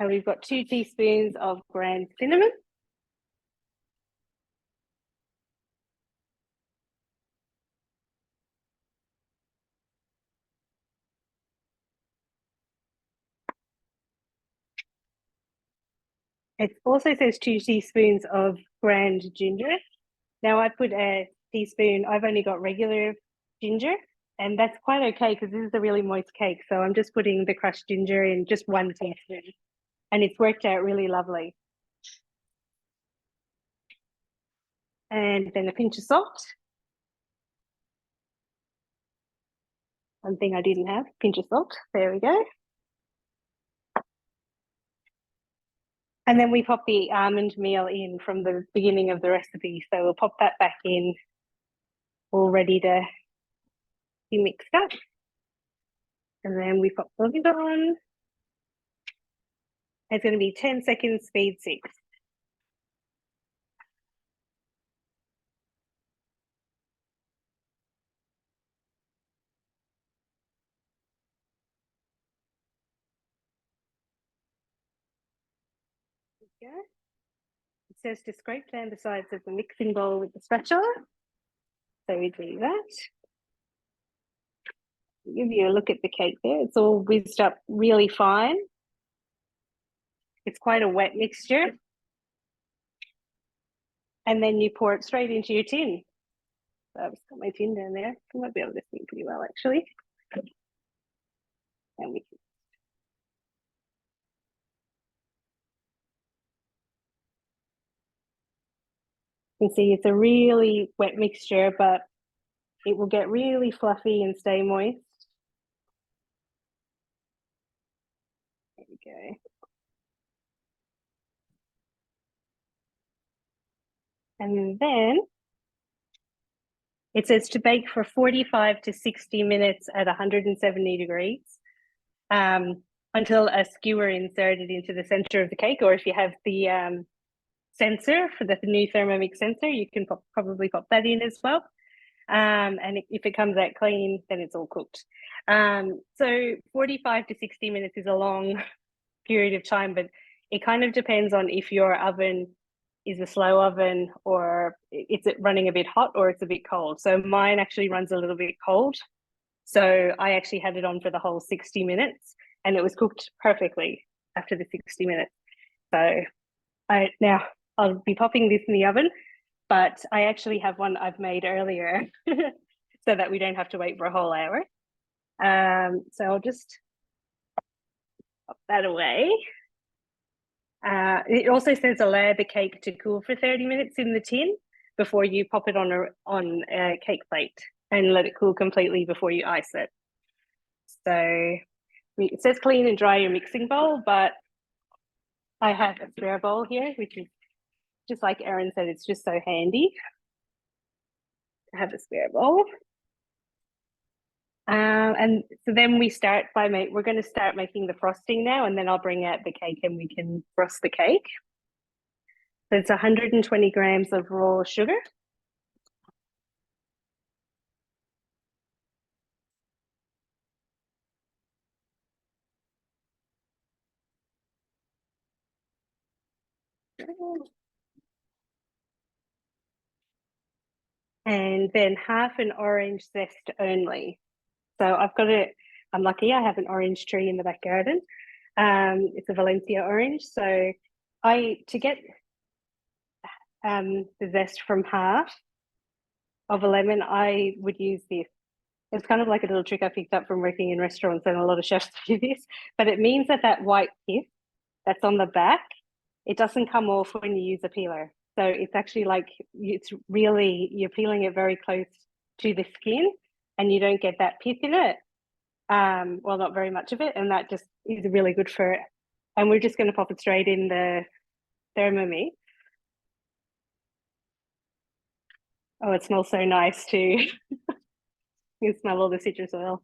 And we've got 2 teaspoons of ground cinnamon. It also says 2 teaspoons of ground ginger. Now I put a teaspoon, I've only got regular ginger, and that's quite okay because this is a really moist cake. So I'm just putting the crushed ginger in, just 1 teaspoon, and it's worked out really lovely. And then a pinch of salt. One thing I didn't have, pinch of salt. There we go. And then we pop the almond meal in from the beginning of the recipe. So we'll pop that back in, all ready to be mixed up. And then we pop the lid on. It's going to be 10 seconds, speed 6. There we go. It says to scrape down the sides of the mixing bowl with the spatula. So we do that. Give you a look at the cake there. It's all whizzed up really fine. It's quite a wet mixture. And then you pour it straight into your tin. So I've just got my tin down there. You might be able to see pretty well, actually. And we can see it's a really wet mixture, but it will get really fluffy and stay moist. There we go. And then it says to bake for 45 to 60 minutes at 170 degrees until a skewer inserted into the center of the cake, or if you have the sensor for the new Thermomix sensor, you can probably pop that in as well. And if it comes out clean, then it's all cooked. So 45 to 60 minutes is a long period of time, but it kind of depends on if your oven is a slow oven or it's running a bit hot or it's a bit cold. So mine actually runs a little bit cold. So I actually had it on for the whole 60 minutes and it was cooked perfectly after the 60 minutes. So now I'll be popping this in the oven, but I actually have one I've made earlier so that we don't have to wait for a whole hour. So I'll just pop that away. It also says allow the cake to cool for 30 minutes in the tin before you pop it on a cake plate and let it cool completely before you ice it. So it says clean and dry your mixing bowl, but I have a spare bowl here, which is just like Erin said, it's just so handy to have a spare bowl. And so then we start by we're going to start making the frosting now, and then I'll bring out the cake and we can frost the cake. So it's 120 grams of raw sugar. And then half an orange zest only. So I've got I'm lucky I have an orange tree in the back garden. It's a Valencia orange. So to get the zest from half of a lemon, I would use this. It's kind of like a little trick I picked up from working in restaurants, and a lot of chefs do this, but it means that white pith that's on the back, it doesn't come off when you use a peeler. So it's actually like, you're peeling it very close to the skin and you don't get that pith in it. Well, not very much of it. And that just is really good for it. And we're just going to pop it straight in the Thermomix. Oh, it smells so nice too. You can smell all the citrus oil.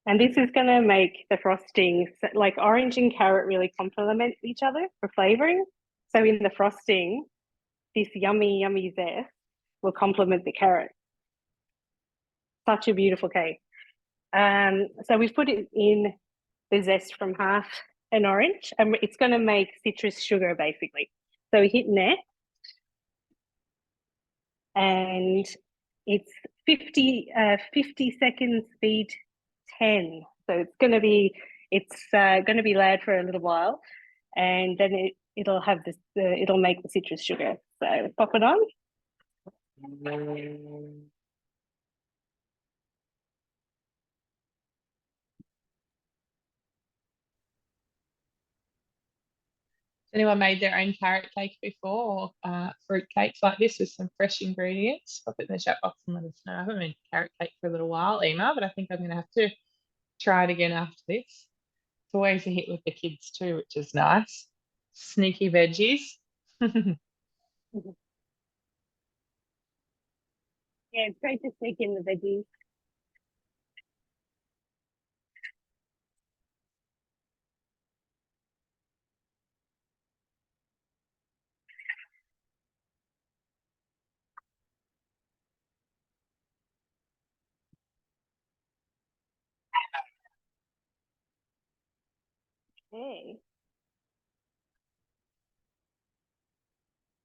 And this is going to make the frosting, like orange and carrot really complement each other for flavoring. So in the frosting, this yummy, yummy zest will complement the carrot. Such a beautiful cake. So we've put it in the zest from half an orange, and it's going to make citrus sugar basically. So we hit next, and it's 50 seconds, speed 10. So it's going to be loud for a little while. and then it'll have this. It'll make the citrus sugar. So pop it on. Anyone made their own carrot cake before, or fruit cakes like this with some fresh ingredients? Pop it in the chat box and let us know. I haven't made carrot cake for a little while, Emma, but I think I'm going to have to try it again after this. It's always a hit with the kids too, which is nice. Sneaky veggies. Yeah, it's great to sneak in the veggies. Okay.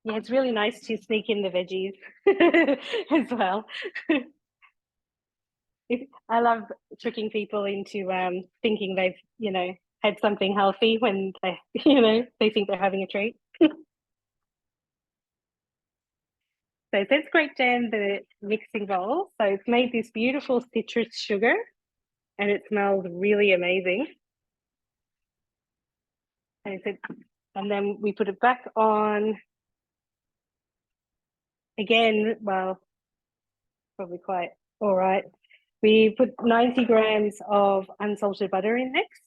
Yeah, it's really nice to sneak in the veggies as well. I love tricking people into thinking they've, had something healthy when they, they think they're having a treat. So it says Great Jam, the mixing bowl. So it's made this beautiful citrus sugar and it smells really amazing. And then we put it back on again, well, probably quite all right. We put 90 grams of unsalted butter in next.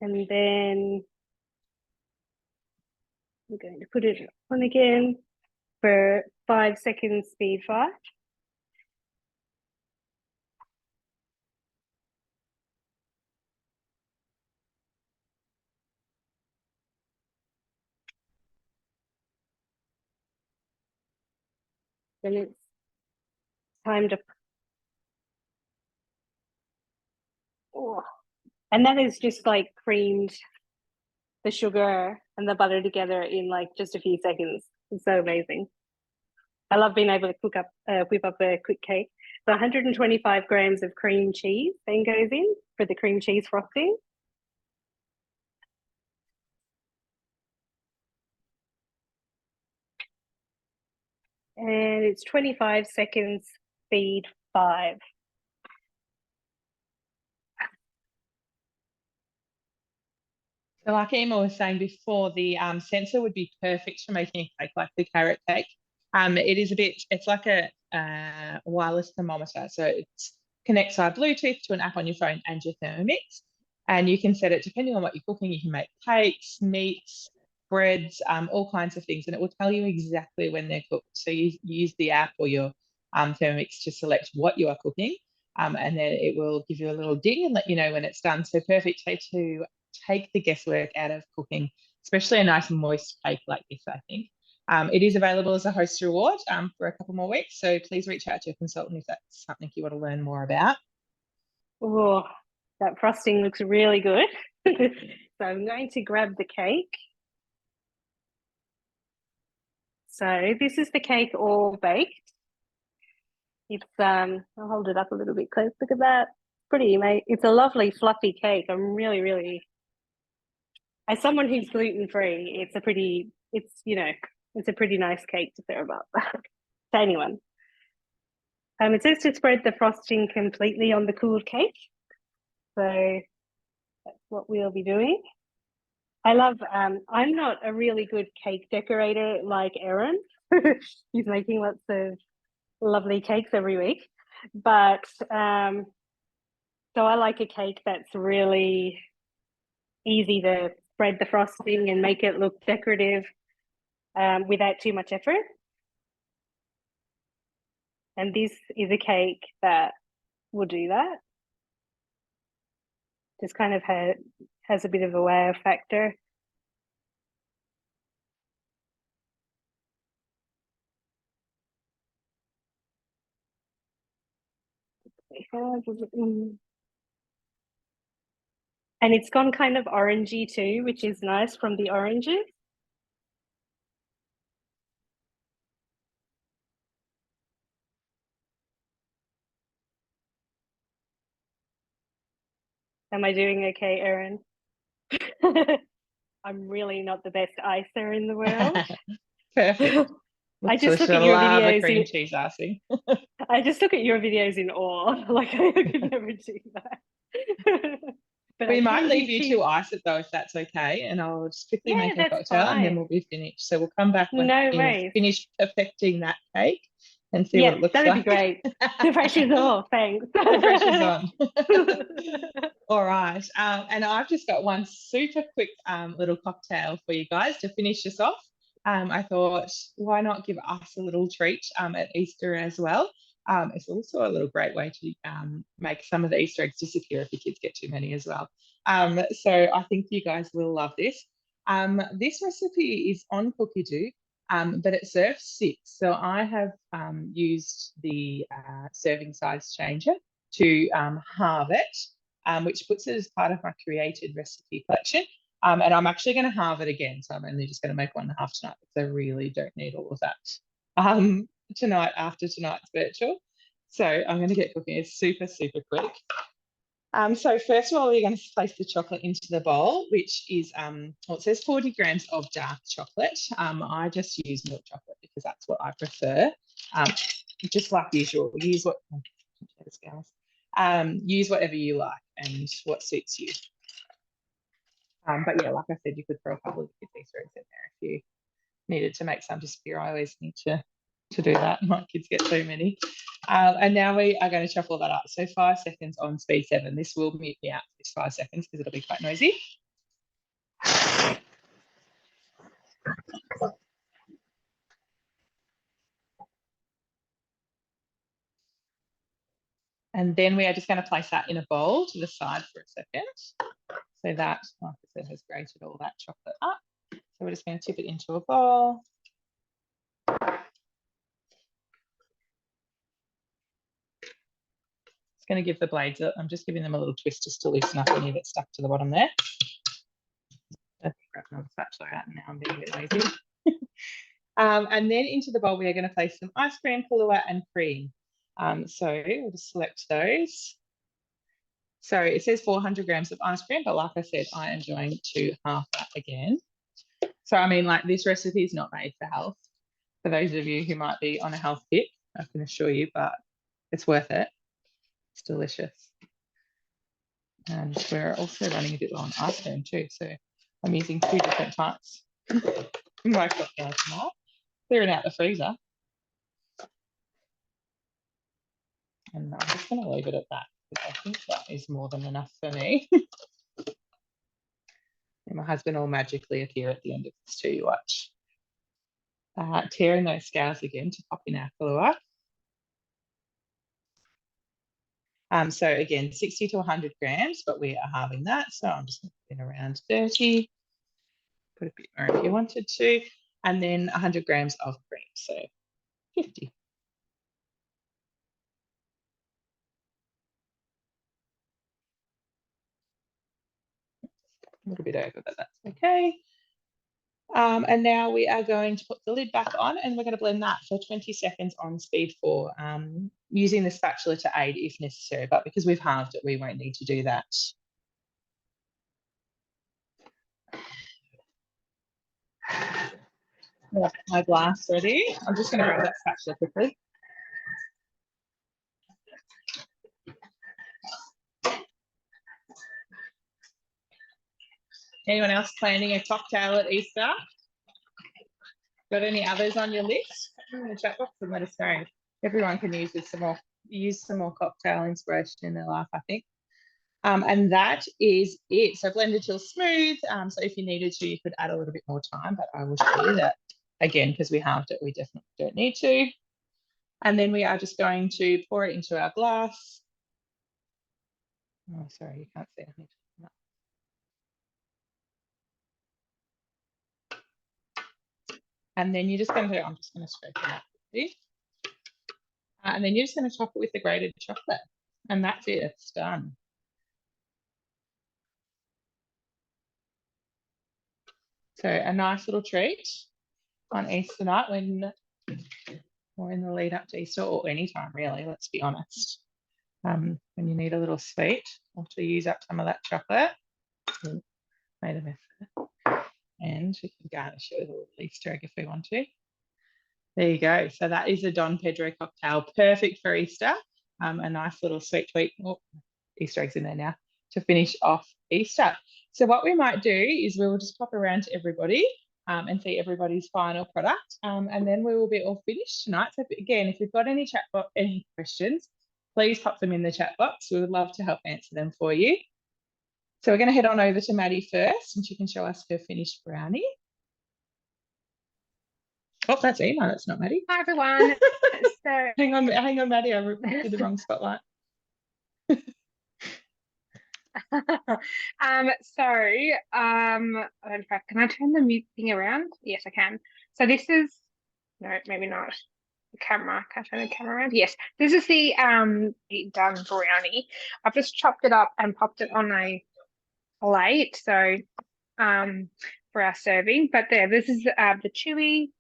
And then we're going to put it on again for 5 seconds, speed 5. Then it's time to, oh, and that is just like creamed the sugar and the butter together in like just a few seconds. It's so amazing. I love being able to whip up a quick cake. So 125 grams of cream cheese then goes in for the cream cheese frosting. And it's 25 seconds, speed 5. So like Emma was saying before, the sensor would be perfect for making a cake like the carrot cake. It is it's like a wireless thermometer. So it connects via Bluetooth to an app on your phone and your Thermomix. And you can set it, depending on what you're cooking, you can make cakes, meats, breads, all kinds of things. And it will tell you exactly when they're cooked. So you use the app or your Thermomix to select what you are cooking. And then it will give you a little ding and let you know when it's done. So perfect way to take the guesswork out of cooking, especially a nice moist cake like this, I think. It is available as a host reward for a couple more weeks, so please reach out to your consultant if that's something you want to learn more about. Oh, that frosting looks really good. So I'm going to grab the cake. So this is the cake all baked. It's I'll hold it up a little bit close. Look at that. Pretty, mate. It's a lovely fluffy cake. I'm really, really, as someone who's gluten-free, it's a pretty nice cake to serve up to anyone. It says to spread the frosting completely on the cooled cake. So that's what we'll be doing. I love, I'm not a really good cake decorator like Erin. He's making lots of lovely cakes every week. But so I like a cake that's really easy to spread the frosting and make it look decorative without too much effort. And this is a cake that will do that. Just kind of has a bit of a wow factor. And it's gone kind of orangey too, which is nice from the oranges. Am I doing okay, Erin? I'm really not the best icer in the world. Perfect. I just look Delicious. at I your love a videos cream in cheese icing. I just look at your videos in awe. Like I could never do that. But We I might can leave do you cheese. to ice it though, if that's okay, and I'll just quickly Yeah, make a that's cocktail and then fine. we'll be finished. So we'll come back when No you've worries. finished perfecting that cake and see what Yes, it looks that'd be like. great. The pressure's off, thanks. The pressure's on. All right. And I've just got one super quick little cocktail for you guys to finish us off. I thought, why not give us a little treat at Easter as well? It's also a little great way to make some of the Easter eggs disappear if your kids get too many as well. So I think you guys will love this. This recipe is on Cookie Do, but it serves 6. So I have used the serving size changer to halve it, which puts it as part of my created recipe collection. And I'm actually going to halve it again. So I'm only just going to make 1.5 tonight because I really don't need all of that tonight after tonight's virtual. So I'm going to get cooking. It's super, super quick. So first of all, we're going to place the chocolate into the bowl, which is, well, it says 40 grams of dark chocolate. I just use milk chocolate because that's what I prefer. Just like usual, use whatever you like and what suits you. But yeah, like I said, you could throw a couple of kids' Easter eggs in there if you needed to make some disappear. I always need to do that. My kids get so many. And now we are going to shuffle that up. So 5 seconds on speed 7. This will mute me out for this 5 seconds because it'll be quite noisy. And then we are just going to place that in a bowl to the side for a second. So that, like I said, has grated all that chocolate up. So we're just going to tip it into a bowl. It's going to give the blades, I'm just giving them a little twist just to loosen up any that's stuck to the bottom there. I'll grab another spatula out and now I'm being a bit lazy. And then into the bowl, we are going to place some ice cream, Kahlua, and cream. So we'll just select those. So it says 400 grams of ice cream, but like I said, I am going to half that again. So, I mean, like this recipe is not made for health. For those of you who might be on a health kick, I can assure you, but it's worth it. It's delicious. And we're also running a bit low on ice cream too. So I'm using 2 different types in my cocktail tonight. Clearing out the freezer. And I'm just going to leave it at that because I think that is more than enough for me. And my husband will magically appear at the end of this too, you watch. Tearing those scales again to pop in our Kahlua. So again, 60 to 100 grams, but we are halving that. So I'm just going to put in around 30. Put a bit more if you wanted to. And then 100 grams of cream, so 50. A little bit over, but that's okay. And now we are going to put the lid back on and we're going to blend that for 20 seconds on speed 4, using the spatula to aid if necessary, but because we've halved it, we won't need to do that. My glass ready. I'm just going to grab that spatula quickly. Anyone else planning a cocktail at Easter? Got any others on your list? In the chat box and let us know. Everyone can use some more cocktail inspiration in their life, I think. And that is it. So blended till smooth. So if you needed to, you could add a little bit more time, but I will show you that again, because we halved it, we definitely don't need to. And then we are just going to pour it into our glass. Oh, sorry, you can't see. And then you're just going to, I'm just going to scrape it out quickly. And then you're just going to top it with the grated chocolate. And that's it, it's done. So a nice little treat on Easter night or in the lead up to Easter or any time really, let's be honest. when you need a little sweet, or to use up some of that chocolate. Made a mess there. And we can garnish it with a little Easter egg if we want to. There you go. So that is a Don Pedro cocktail, perfect for Easter. A nice little sweet tweak. Oh, Easter eggs in there now to finish off Easter. So what we might do is we will just pop around to everybody and see everybody's final product, and then we will be all finished tonight. So again, if you've got any any questions, please pop them in the chat box. We would love to help answer them for you. So we're going to head on over to Maddie first, and she can show us her finished brownie. Oh, that's Emma. That's not Maddie. Hi everyone. So hang on, Maddie. I did the wrong spotlight. I don't know can I turn the mute thing around? Yes, I can. So this is no, maybe not. The camera. Can I turn the camera around? Yes. This is the done brownie. I've just chopped it up and popped it on a plate. So for our serving. But this is the chewy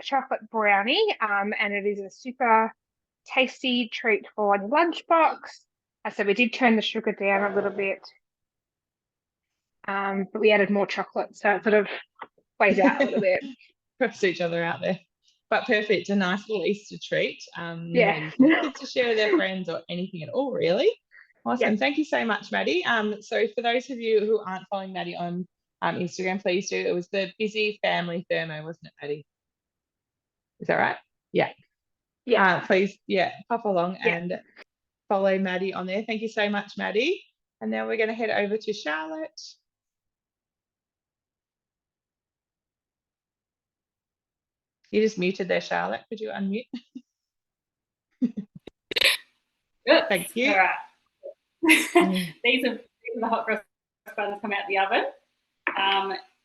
chocolate brownie. And it is a super tasty treat for your lunchbox. So we did turn the sugar down a little bit, but we added more chocolate, so it sort of weighs out a little bit. Cross each other out there. But perfect, a nice little Easter treat. Yeah. Kids to share with their friends or anything at all, really. Awesome. Yep. Thank you so much, Maddie. So for those of you who aren't following Maddie on Instagram, please do. It was the Busy Family Thermo, wasn't it, Maddie? Is that right? Yeah. Yeah. Please, pop along and follow Maddie on there. Thank you so much, Maddie. And now we're going to head over to Charlotte. You just muted there, Charlotte. Could you unmute? Good. Thank you. All right. These are the hot cross buns come out the oven.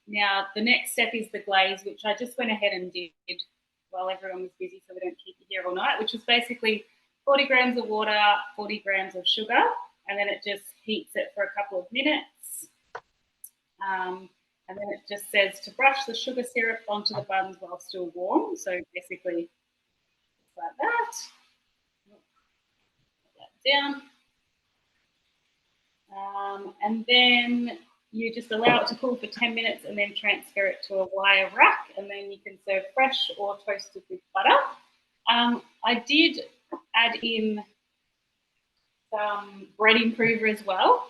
Now the next step is the glaze, which I just went ahead and did while everyone was busy, so we don't keep you here all night, which is basically 40 grams of water, 40 grams of sugar, and then it just heats it for a couple of minutes. And then it just says to brush the sugar syrup onto the buns while still warm. So basically, like that. Put that down. And then you just allow it to cool for 10 minutes and then transfer it to a wire rack, and then you can serve fresh or toasted with butter. I did add in some bread improver as well.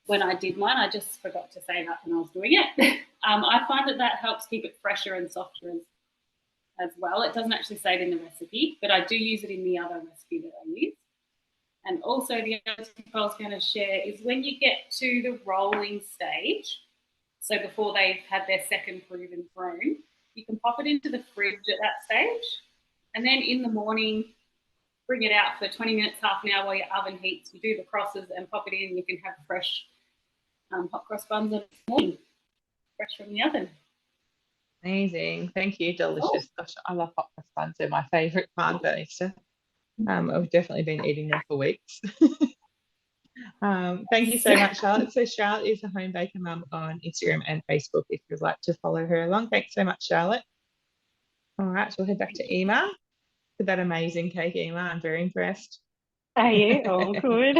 When I did mine, I just forgot to say that when I was doing it. I find that helps keep it fresher and softer as well. It doesn't actually say it in the recipe, but I do use it in the other recipe that I use. And also the other tip I was going to share is when you get to the rolling stage, so before they've had their second proven thrown, you can pop it into the fridge at that stage. And then in the morning, bring it out for 20 minutes, half an hour while your oven heats. You do the crosses and pop it in, and you can have fresh hot cross buns in the morning, fresh from the oven. Amazing. Thank you. Delicious. Gosh, I love hot cross buns. They're my favourite part of Easter. I've definitely been eating them for weeks. Thank you so much, Charlotte. So Charlotte is a home baker mum on Instagram and Facebook if you'd like to follow her along. Thanks so much, Charlotte. All right, we'll head back to Emma. For that amazing cake, Emma. I'm very impressed. Are you? Oh, good.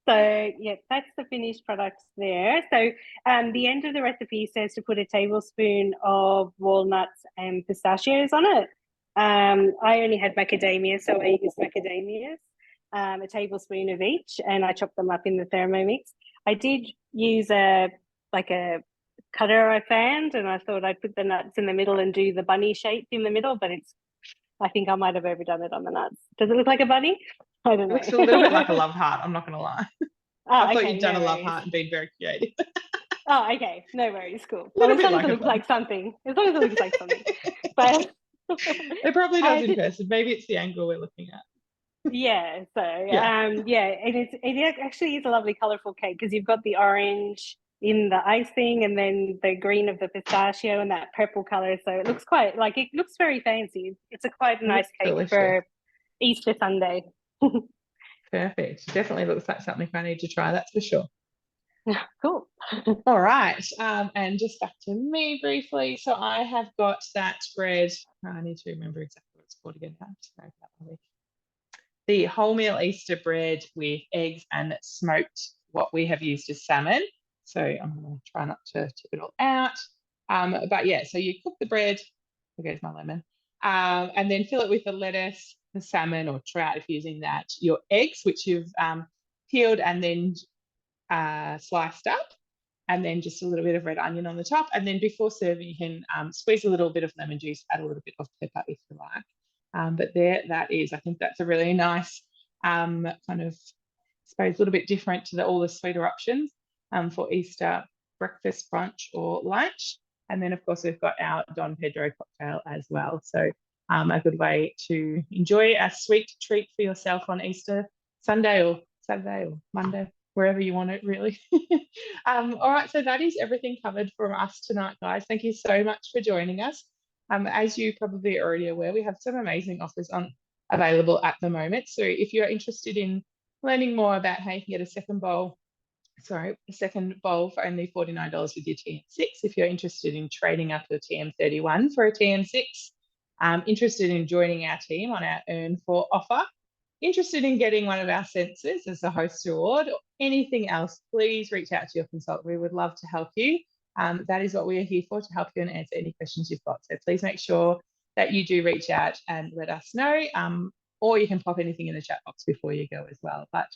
So, yeah, that's the finished products there. So, the end of the recipe says to put a tablespoon of walnuts and pistachios on it. I only had macadamia, so I used macadamias, a tablespoon of each, and I chopped them up in the Thermomix. I did use a cutter I found, and I thought I'd put the nuts in the middle and do the bunny shape in the middle, but I think I might have overdone it on the nuts. Does it look like a bunny? I don't know. It looks a little bit like a love heart, I'm not going to lie. I thought you'd done a love heart and been very creative. Oh, okay. No worries. Cool. Well, as long as it looks like something. As long as it looks like something. But it probably does in person. Maybe it's the angle we're looking at. Yeah. So, and it actually is a lovely colourful cake because you've got the orange in the icing and then the green of the pistachio and that purple colour. So it looks it looks very fancy. It's quite a nice cake delicious. For Easter Sunday. Perfect. Definitely looks like something I need to try, that's for sure. Cool. All right. And just back to me briefly. So I have got that bread. I need to remember exactly what it's called again. the wholemeal Easter bread with eggs and smoked what we have used as salmon. So I'm going to try not to tip it all out. But yeah, so you cook the bread. There goes my lemon. And then fill it with the lettuce, the salmon or trout if you're using that, your eggs, which you've peeled and then sliced up, and then just a little bit of red onion on the top. And then before serving, you can squeeze a little bit of lemon juice, add a little bit of pepper if you like. But there that is. I think that's a really nice kind of, I suppose, a little bit different to all the sweeter options for Easter breakfast, brunch or lunch. And then, of course, we've got our Don Pedro cocktail as well. So a good way to enjoy a sweet treat for yourself on Easter Sunday or Saturday or Monday, wherever you want it, really. All right, so that is everything covered from us tonight, guys. Thank you so much for joining us. As you probably are already aware, we have some amazing offers available at the moment. So if you're interested in learning more about how you can get a second bowl for only $49 with your TM6. If you're interested in trading up your TM31 for a TM6, interested in joining our team on our Earn For offer, interested in getting one of our sensors as a host reward, or anything else, please reach out to your consultant. We would love to help you. That is what we are here for, to help you and answer any questions you've got. So please make sure that you do reach out and let us know, or you can pop anything in the chat box before you go as well. But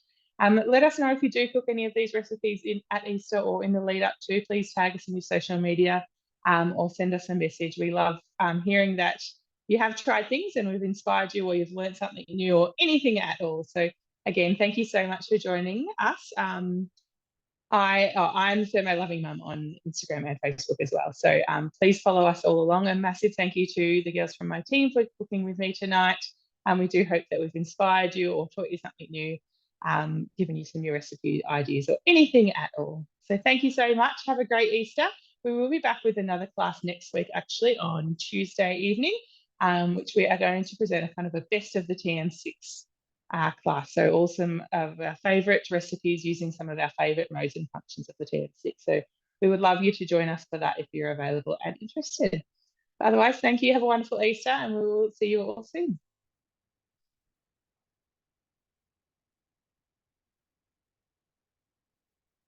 let us know if you do cook any of these recipes at Easter or in the lead up to. Please tag us in your social media or send us a message. We love hearing that you have tried things and we've inspired you, or you've learned something new, or anything at all. So again, thank you so much for joining us. I'm Thermo Loving Mum on Instagram and Facebook as well. So please follow us all along. A massive thank you to the girls from my team for cooking with me tonight. We do hope that we've inspired you or taught you something new, given you some new recipe ideas or anything at all. So thank you so much. Have a great Easter. We will be back with another class next week, actually on Tuesday evening, which we are going to present a kind of a best of the TM6 class. So all some of our favourite recipes using some of our favourite modes and functions of the TM6. So we would love you to join us for that if you're available and interested. Otherwise, thank you. Have a wonderful Easter, and we will see you all soon.